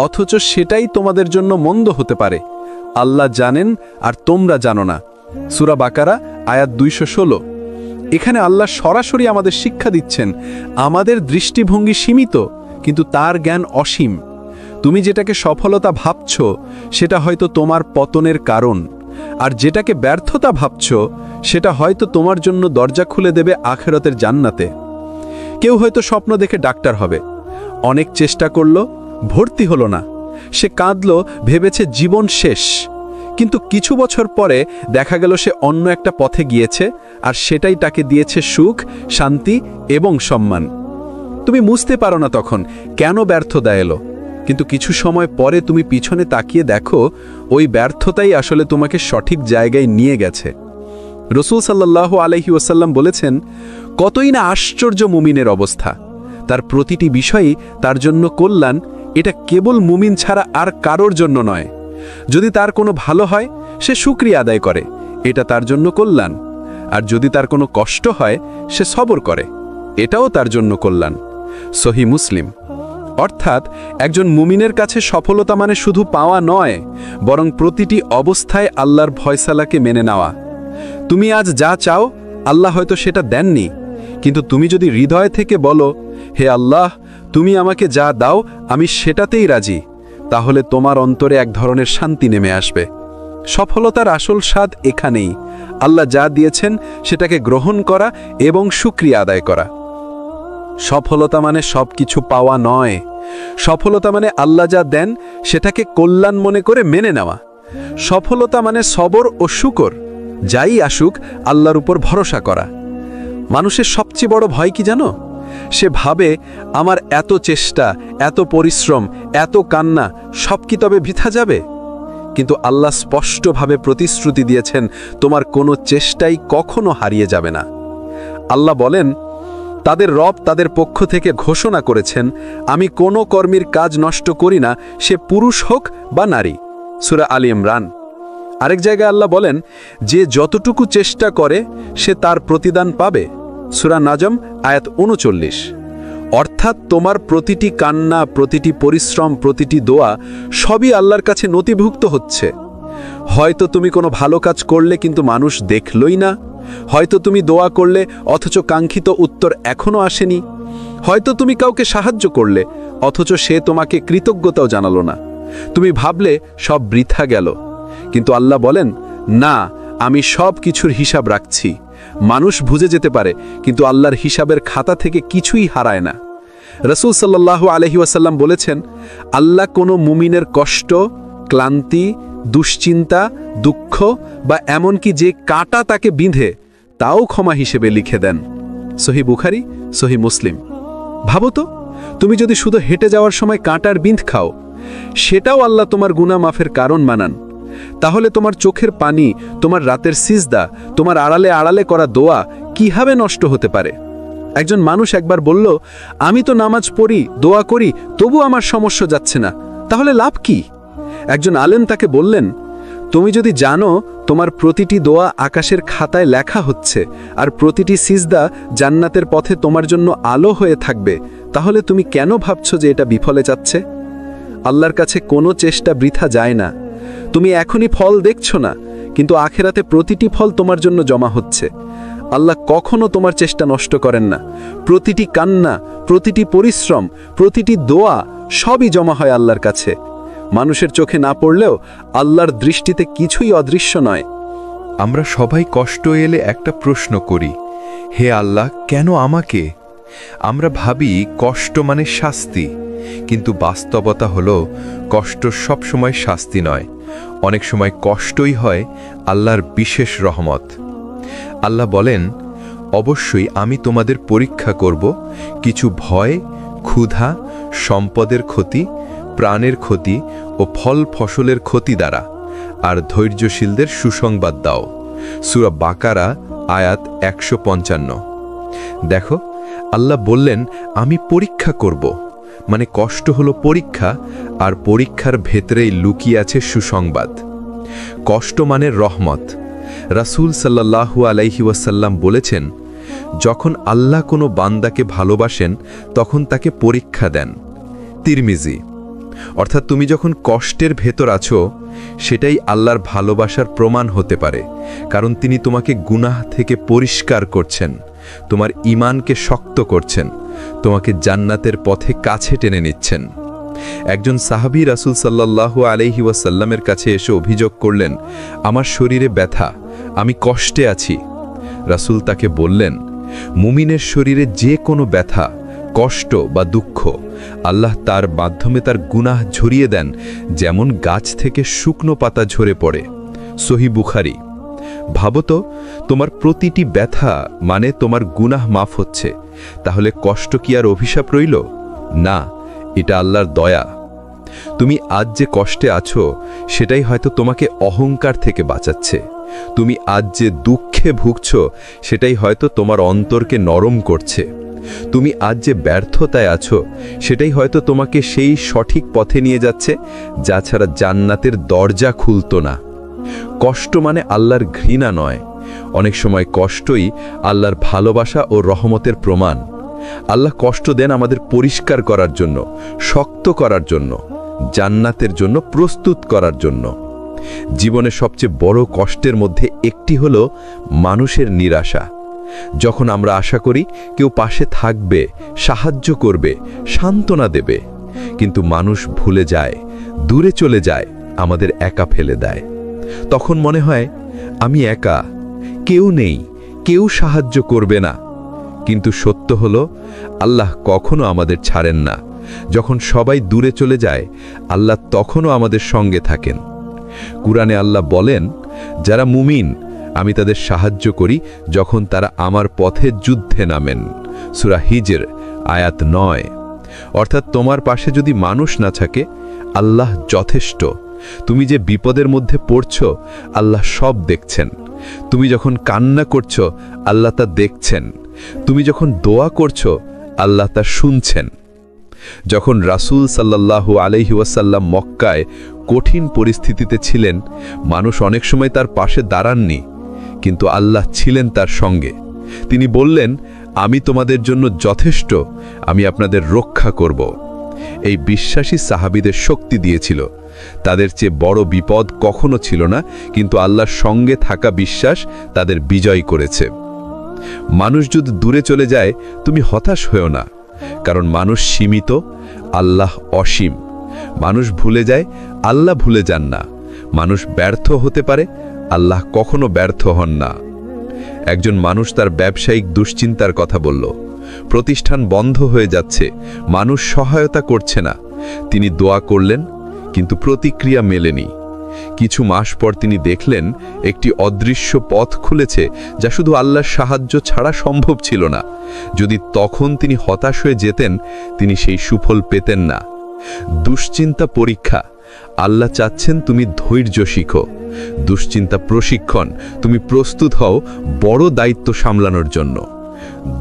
অথচ সেটাই তোমাদের জন্য মন্দ হতে পারে। আল্লাহ জানেন আর তোমরা জানো না। সূরা বাকারা আয়াত 216। এখানে আল্লাহ সরাসরি আমাদের শিক্ষা দিচ্ছেন, আমাদের দৃষ্টিভঙ্গি সীমিত কিন্তু তার জ্ঞান অসীম। তুমি যেটাকে সফলতা ভাবছ সেটা হয়তো তোমার পতনের কারণ, আর যেটাকে ব্যর্থতা ভাবছ সেটা হয়তো তোমার জন্য দরজা খুলে দেবে আখিরাতের জান্নাতে। কেউ হয়তো স্বপ্ন দেখে ডাক্তার হবে, অনেক চেষ্টা করল, ভর্তি হলো না। সে কাঁদল, ভেবেছে জীবন শেষ। কিন্তু কিছু বছর পরে দেখা গেল সে অন্য একটা পথে গিয়েছে, আর সেটাই তাকে দিয়েছে সুখ, শান্তি এবং সম্মান। তুমি বুঝতে পারো না তখন কেন ব্যর্থতা এলো, কিন্তু কিছু সময় পরে তুমি পিছনে তাকিয়ে দেখো ওই ব্যর্থতাই আসলে তোমাকে সঠিক জায়গায় নিয়ে গেছে। রাসূল সাল্লাল্লাহু আলাইহি ওয়াসাল্লাম বলেছেন, কতই না আশ্চর্য মুমিনের অবস্থা, তার প্রতিটি বিষয়ই তার জন্য কল্যাণ। এটা কেবল মুমিন ছাড়া আর কারোর জন্য নয়। যদি তার কোনো ভালো হয় সে শুকরিয়া আদায় করে, এটা তার জন্য কল্যাণ। আর যদি তার কোনো কষ্ট হয় সে সবর করে, এটাও তার জন্য কল্যাণ। সহিহ মুসলিম। অর্থাৎ একজন মুমিনের কাছে সফলতা মানে শুধু পাওয়া নয়, বরং প্রতিটি অবস্থায় আল্লাহর ফয়সালাকে মেনে নেওয়া। তুমি আজ যা চাও আল্লাহ হয়তো সেটা দেননি, কিন্তু তুমি যদি হৃদয় থেকে বলো, হে আল্লাহ তুমি আমাকে যা দাও আমি সেটাতেই রাজি, তাহলে তোমার অন্তরে এক ধরনের শান্তি নেমে আসবে। সফলতার আসল স্বাদ এখানেই, আল্লাহ যা দিয়েছেন সেটাকে গ্রহণ করা এবং শুকরিয়া আদায় করা। সফলতা মানে সব কিছু পাওয়া নয়, সফলতা মানে আল্লাহ যা দেন সেটাকে কল্যাণ মনে করে মেনে নেওয়া। সফলতা মানে সবর ও শুকর, যাই আসুক আল্লাহর উপর ভরসা করা। মানুষের সবচেয়ে বড় ভয় কি জানো? সে ভাবে আমার এত চেষ্টা, এত পরিশ্রম, এত কান্না সব কি তবে বৃথা যাবে? কিন্তু আল্লাহ স্পষ্টভাবে প্রতিশ্রুতি দিয়েছেন, তোমার কোনো চেষ্টাই কখনো হারিয়ে যাবে না। আল্লাহ বলেন, তাদের রব তাদের পক্ষ থেকে ঘোষণা করেছেন, আমি কোনো কর্মীর কাজ নষ্ট করি না, সে পুরুষ হোক বা নারী। সূরা আলী ইমরান। আরেক জায়গায় আল্লাহ বলেন, যে যতটুকু চেষ্টা করে সে তার প্রতিদান পাবে। সূরা নাজম আয়াত ৩৯। অর্থাৎ তোমার প্রতিটি কান্না, প্রতিটি পরিশ্রম, প্রতিটি দোয়া সবই আল্লাহর কাছে নথিভুক্ত হচ্ছে। হয়তো তুমি কোনো ভালো কাজ করলে কিন্তু মানুষ দেখলই না, হয়তো তুমি দোয়া করলে অথচ কাঙ্ক্ষিত উত্তর এখনো আসেনি, হয়তো তুমি কাউকে সাহায্য করলে অথচ সে তোমাকে কৃতজ্ঞতাও জানালো না। তুমি ভাবলে সব বৃথা গেল, কিন্তু আল্লাহ বলেন, না, আমি সব কিছুর হিসাব রাখছি। মানুষ বুঝে যেতে পারে, কিন্তু আল্লাহর হিসাবের খাতা থেকে কিছুই হারায় না। রাসূল সাল্লাল্লাহু আলাইহি ওয়াসাল্লাম বলেছেন, আল্লাহ কোনো মুমিনের কষ্ট, ক্লান্তি, দুশ্চিন্তা, দুঃখ বা এমনকি যে কাঁটা তাকে বিঁধে তাও ক্ষমা হিসেবে লিখে দেন। সহিহ বুখারী, সহিহ মুসলিম। ভাবো তো, তুমি যদি শুধু হেঁটে যাওয়ার সময় কাঁটার বিঁধ খাও, সেটাও আল্লাহ তোমার গুনাহ মাফের কারণ মানান। তাহলে তোমার চোখের পানি, তোমার রাতের সিজদা, তোমার আড়ালে আড়ালে করা দোয়া কিভাবে নষ্ট হতে পারে? একজন মানুষ একবার বলল, আমি তো নামাজ পড়ি, দোয়া করি, তবু আমার সমস্যা যাচ্ছে না, তাহলে লাভ কি? একজন আলেম তাকে বললেন, তুমি যদি জানো তোমার প্রতিটি দোয়া আকাশের খাতায় লেখা হচ্ছে আর প্রতিটি সিজদা জান্নাতের পথে তোমার জন্য আলো হয়ে থাকবে, তাহলে তুমি কেন ভাবছো যে এটা বিফলে যাচ্ছে? আল্লাহর কাছে কোনো চেষ্টা বৃথা যায় না। তুমি এখনই ফল দেখছো না, কিন্তু আখেরাতে প্রতিটি ফল তোমার জন্য জমা হচ্ছে। আল্লাহ কখনো তোমার চেষ্টা নষ্ট করেন না। প্রতিটি কান্না, প্রতিটি পরিশ্রম, প্রতিটি দোয়া সবই জমা হয় আল্লাহর কাছে। মানুষের চোখে না পড়লেও আল্লাহর দৃষ্টিতে কিছুই অদৃশ্য নয়। আমরা সবাই কষ্ট এলে একটা প্রশ্ন করি, হে আল্লাহ কেন আমাকে? আমরা ভাবি কষ্ট মানে শাস্তি, কিন্তু বাস্তবতা হলো কষ্ট সবসময় শাস্তি নয়, অনেক সময় কষ্টই হয় আল্লাহর বিশেষ রহমত। আল্লাহ বলেন, অবশ্যই আমি তোমাদের পরীক্ষা করব কিছু ভয়, ক্ষুধা, সম্পদের ক্ষতি, প্রাণের ক্ষতি ও ফল ফসলের ক্ষতি দ্বারা, আর ধৈর্যশীলদের সুসংবাদ দাও। সূরা বাকারা আয়াত 155। দেখো, আল্লাহ বললেন আমি পরীক্ষা করব, মানে কষ্ট হলো পরীক্ষা, আর পরীক্ষার ভেতরেই লুকিয়ে আছে সুসংবাদ। কষ্ট মানে রহমত। রাসূল সাল্লাল্লাহু আলাইহি ওয়াসাল্লাম বলেছেন, যখন আল্লাহ কোনো বান্দাকে ভালোবাসেন তখন তাকে পরীক্ষা দেন। তিরমিজি। অর্থাৎ তুমি যখন কষ্টের ভেতর আছো, সেটাই আল্লাহর ভালোবাসার প্রমাণ হতে পারে, কারণ তিনি তোমাকে গুনাহ থেকে পরিষ্কার করছেন, তোমার ঈমানকে শক্ত করছেন, তোমাকে জান্নাতের পথে কাছে টেনে নিচ্ছেন। একজন সাহাবী রাসূল সাল্লাল্লাহু আলাইহি ওয়াসাল্লামের কাছে এসে অভিযোগ করলেন, আমার শরীরে ব্যথা, আমি কষ্টে আছি। রাসূল তাকে বললেন, মুমিনের শরীরে যে কোনো ব্যথা, কষ্ট বা দুঃখ আল্লাহ তার মাধ্যমে তার গুনাহ ঝরিয়ে দেন, যেমন গাছ থেকে শুকনো পাতা ঝরে পড়ে। সহিহ বুখারী। ভাবো তো, তোমার প্রতিটি ব্যথা মানে তোমার গুনাহ মাফ হচ্ছে, তাহলে কষ্ট কি আর অভিশাপ রইল? না, এটা আল্লাহর দয়া। তুমি আজ যে কষ্টে আছো, সেটাই হয়তো তোমাকে অহংকার থেকে বাঁচাচ্ছে। তুমি আজ যে দুঃখে ভুগছ, সেটাই হয়তো তোমার অন্তরকে নরম করছে। তুমি আজ যে ব্যর্থতায় আছো, সেটাই হয়তো তোমাকে সেই সঠিক পথে নিয়ে যাচ্ছে, যা ছাড়া জান্নাতের দরজা খুলতো না। কষ্ট মানে আল্লাহর ঘৃণা নয়, অনেক সময় কষ্টই আল্লাহর ভালোবাসা ও রহমতের প্রমাণ। আল্লাহ কষ্ট দেন আমাদের পরিষ্কার করার জন্য, শক্ত করার জন্য, জান্নাতের জন্য প্রস্তুত করার জন্য। জীবনের সবচেয়ে বড় কষ্টের মধ্যে একটি হলো মানুষের নিরাশা। যখন আমরা আশা করি কেউ পাশে থাকবে, সাহায্য করবে, সান্ত্বনা দেবে, কিন্তু মানুষ ভুলে যায়, দূরে চলে যায়, আমাদের একা ফেলে দেয়। তখন মনে হয় আমি একা, কেউ নেই, কেউ সাহায্য করবে না। কিন্তু সত্য হলো আল্লাহ কখনো আমাদের ছাড়েন না। যখন সবাই দূরে চলে যায়, আল্লাহ তখনও আমাদের সঙ্গে থাকেন। কুরআনে আল্লাহ বলেন, যারা মুমিন আমি তাদের সাহায্য করি যখন তারা আমার পথে যুদ্ধে নামেন। সূরা হিজর আয়াত 9। অর্থাৎ তোমার পাশে যদি মানুষ না থাকে, আল্লাহ যথেষ্ট। তুমি যে বিপদের মধ্যে পড়ছো, আল্লাহ সব দেখছেন। তুমি যখন কান্না করছো, আল্লাহ তা দেখছেন। তুমি যখন দোয়া করছো, আল্লাহ তা শুনছেন। যখন রাসূল সাল্লাল্লাহু আলাইহি ওয়াসাল্লাম মক্কায় কঠিন পরিস্থিতিতে ছিলেন, মানুষ অনেক সময় তার পাশে দাঁড়াননি, কিন্তু আল্লাহ ছিলেন তার সঙ্গে। তিনি বললেন, আমি তোমাদের জন্য যথেষ্ট, আমি আপনাদের রক্ষা করব। এই বিশ্বাসী সাহাবীদের শক্তি দিয়েছিল। তাদের চেয়ে বড় বিপদ কখনো ছিল না, কিন্তু আল্লাহর সঙ্গে থাকা বিশ্বাস তাদের বিজয় করেছে। মানুষ যদি দূরে চলে যায়, তুমি হতাশ হও না, কারণ মানুষ সীমিত, আল্লাহ অসীম। মানুষ ভুলে যায়, আল্লাহ ভুলে যান না। মানুষ ব্যর্থ হতে পারে, আল্লাহ কখনো ব্যর্থ হন না। একজন মানুষ তার ব্যবসায়িক দুশ্চিন্তার কথা বলল। প্রতিষ্ঠান বন্ধ হয়ে যাচ্ছে, মানুষ সহায়তা করছে না। তিনি দোয়া করলেন, কিন্তু প্রতিক্রিয়া মেলেনি। কিছু মাস পর তিনি দেখলেন একটি অদৃশ্য পথ খুলেছে, যা শুধু আল্লাহর সাহায্য ছাড়া সম্ভব ছিল না। যদি তখন তিনি হতাশ হয়ে যেতেন, তিনি সেই সুফল পেতেন না। দুশ্চিন্তা পরীক্ষা, আল্লাহ চাচ্ছেন তুমি ধৈর্য শিখো। দুশ্চিন্তা প্রশিক্ষণ, তুমি প্রস্তুত হও বড় দায়িত্ব সামলানোর জন্য।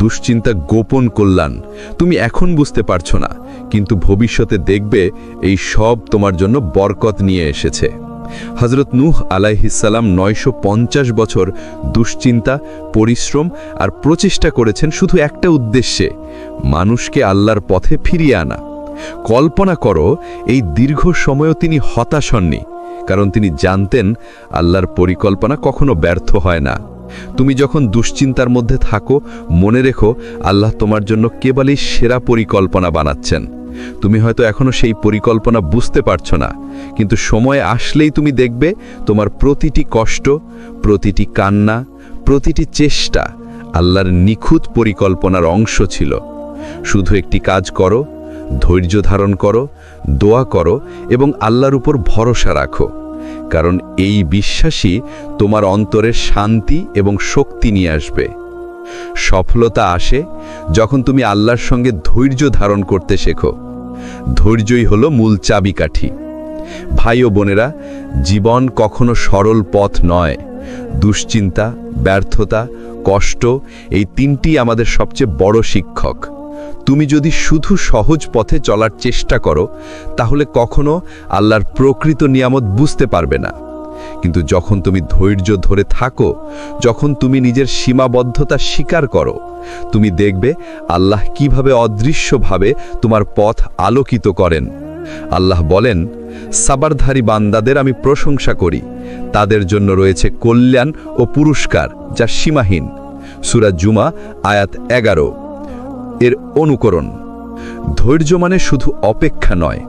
দুশ্চিন্তা গোপন কল্যাণ, তুমি এখন বুঝতে পারছো না, কিন্তু ভবিষ্যতে দেখবে এই সব তোমার জন্য বরকত নিয়ে এসেছে। হযরত নূহ আলাইহিস সালাম 950 বছর দুশ্চিন্তা, পরিশ্রম আর প্রচেষ্টা করেছেন শুধু একটা উদ্দেশ্যে, মানুষকে আল্লাহর পথে ফিরিয়ে আনা। কল্পনা করো, এই দীর্ঘ সময়ও তিনি হতাশ হননি, কারণ তিনি জানতেন আল্লাহর পরিকল্পনা কখনো ব্যর্থ হয় না। তুমি যখন দুশ্চিন্তার মধ্যে থাকো, মনে রেখো আল্লাহ তোমার জন্য কেবলই সেরা পরিকল্পনা বানাচ্ছেন। তুমি হয়তো এখনো সেই পরিকল্পনা বুঝতে পারছো না, কিন্তু সময় আসলেই তুমি দেখবে তোমার প্রতিটি কষ্ট, প্রতিটি কান্না, প্রতিটি চেষ্টা আল্লাহর নিখুঁত পরিকল্পনার অংশ ছিল। শুধু একটি কাজ করো, ধৈর্য ধারণ করো, দোয়া করো এবং আল্লাহর উপর ভরসা রাখো, কারণ এই বিশ্বাসই তোমার অন্তরের শান্তি এবং শক্তি নিয়ে আসবে। সফলতা আসে যখন তুমি আল্লাহর সঙ্গে ধৈর্য ধারণ করতে শেখো। ধৈর্যই হলো মূল চাবিকাঠি। ভাই ও বোনেরা, জীবন কখনো সরল পথ নয়। দুশ্চিন্তা, ব্যর্থতা, কষ্ট, এই তিনটি আমাদের সবচেয়ে বড় শিক্ষক। তুমি যদি শুধু সহজ পথে চলার চেষ্টা করো, তাহলে কখনো আল্লাহর প্রকৃত নিয়ামত বুঝতে পারবে না। কিন্তু যখন তুমি ধৈর্য ধরে থাকো, যখন তুমি নিজের সীমাবদ্ধতা স্বীকার করো, তুমি দেখবে আল্লাহ কিভাবে অদৃশ্যভাবে তোমার পথ আলোকিত করেন। আল্লাহ বলেন, সাবারধারী বান্দাদের আমি প্রশংসা করি, তাদের জন্য রয়েছে কল্যাণ ও পুরস্কার যা সীমাহীন। সূরা জুমা আয়াত 11। এর অনুকরণ। ধৈর্য মানে শুধু অপেক্ষা নয়,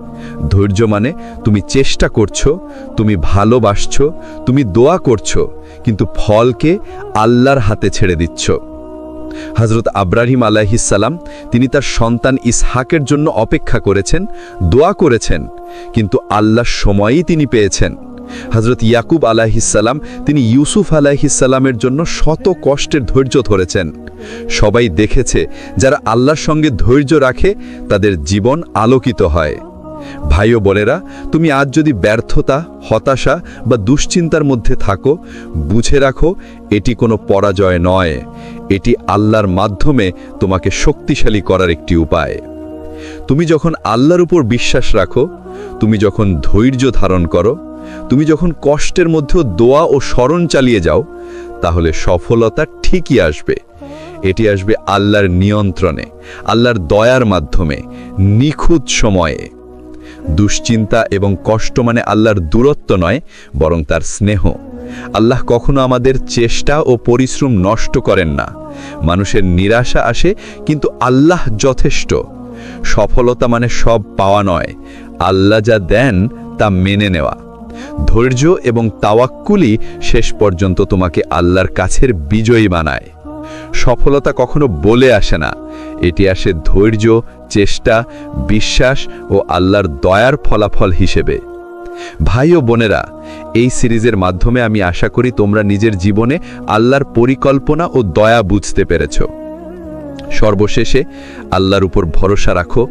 ধৈর্য মানে তুমি চেষ্টা করছো, তুমি ভালোবাসছো, তুমি দোয়া করছো, কিন্তু ফলকে আল্লাহর হাতে ছেড়ে দিচ্ছ। হযরত ইব্রাহিম আলাইহিস সালাম তিনি তার সন্তান ইসহাকের জন্য অপেক্ষা করেছেন, দোয়া করেছেন, কিন্তু আল্লাহর সময়ই তিনি পেয়েছেন। হযরত ইয়াকুব আলাইহিস সালাম তিনি ইউসুফ আলাইহিস সালামের জন্য শত কষ্টের ধৈর্য ধরেছেন। সবাই দেখেছে যারা আল্লাহর সঙ্গে ধৈর্য রাখে তাদের জীবন আলোকিত হয়। ভাই ও বোনেরা, তুমি আজ যদি ব্যর্থতা, হতাশা বা দুশ্চিন্তার মধ্যে থাকো, বুঝে রাখো এটি কোনো পরাজয় নয়, এটি আল্লাহর মাধ্যমে তোমাকে শক্তিশালী করার একটি উপায়। তুমি যখন আল্লাহর উপর বিশ্বাস রাখো, তুমি যখন ধৈর্য ধারণ করো, তুমি যখন কষ্টের মধ্যেও দোয়া ও স্মরণ চালিয়ে যাও, তাহলে সফলতা ঠিকই আসবে। এটি আসবে আল্লাহর নিয়ন্ত্রণে, আল্লাহর দয়ার মাধ্যমে, নিখুঁত সময়ে। দুশ্চিন্তা এবং কষ্ট মানে আল্লাহর দূরত্ব নয়, বরং তার স্নেহ। আল্লাহ কখনো আমাদের চেষ্টা ও পরিশ্রম নষ্ট করেন না। মানুষের নিরাশা আসে, কিন্তু আল্লাহ যথেষ্ট। সফলতা মানে সব পাওয়া নয়, আল্লাহ যা দেন তা মেনে নেওয়া। ধৈর্য এবং তাওয়াক্কুলই শেষ পর্যন্ত তোমাকে আল্লাহর কাছের বিজয়ী বানায়। সফলতা কখনো বলে আসে না, এটি আসে ধৈর্য, চেষ্টা, বিশ্বাস ও আল্লাহর দয়ার ফলাফল হিসেবে। ভাই ও বোনেরা, এই সিরিজের মাধ্যমে আমি আশা করি তোমরা নিজের জীবনে আল্লাহর পরিকল্পনা ও দয়া বুঝতে পেরেছ। সর্বশেষে আল্লাহর উপর ভরসা রাখো,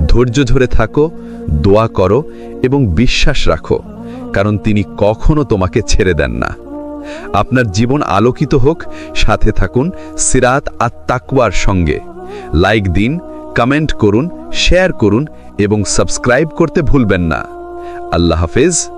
ধৈর্য ধরে থাকো, দোয়া করো এবং বিশ্বাস রাখো, কারণ তিনি কখনো তোমাকে ছেড়ে দেন না। আপনার জীবন আলোকিত হোক, সাথে থাকুন সিরাত আত-তাকওয়ার সঙ্গে। লাইক দিন, কমেন্ট করুন, শেয়ার করুন এবং সাবস্ক্রাইব করতে ভুলবেন না। আল্লাহ হাফেজ।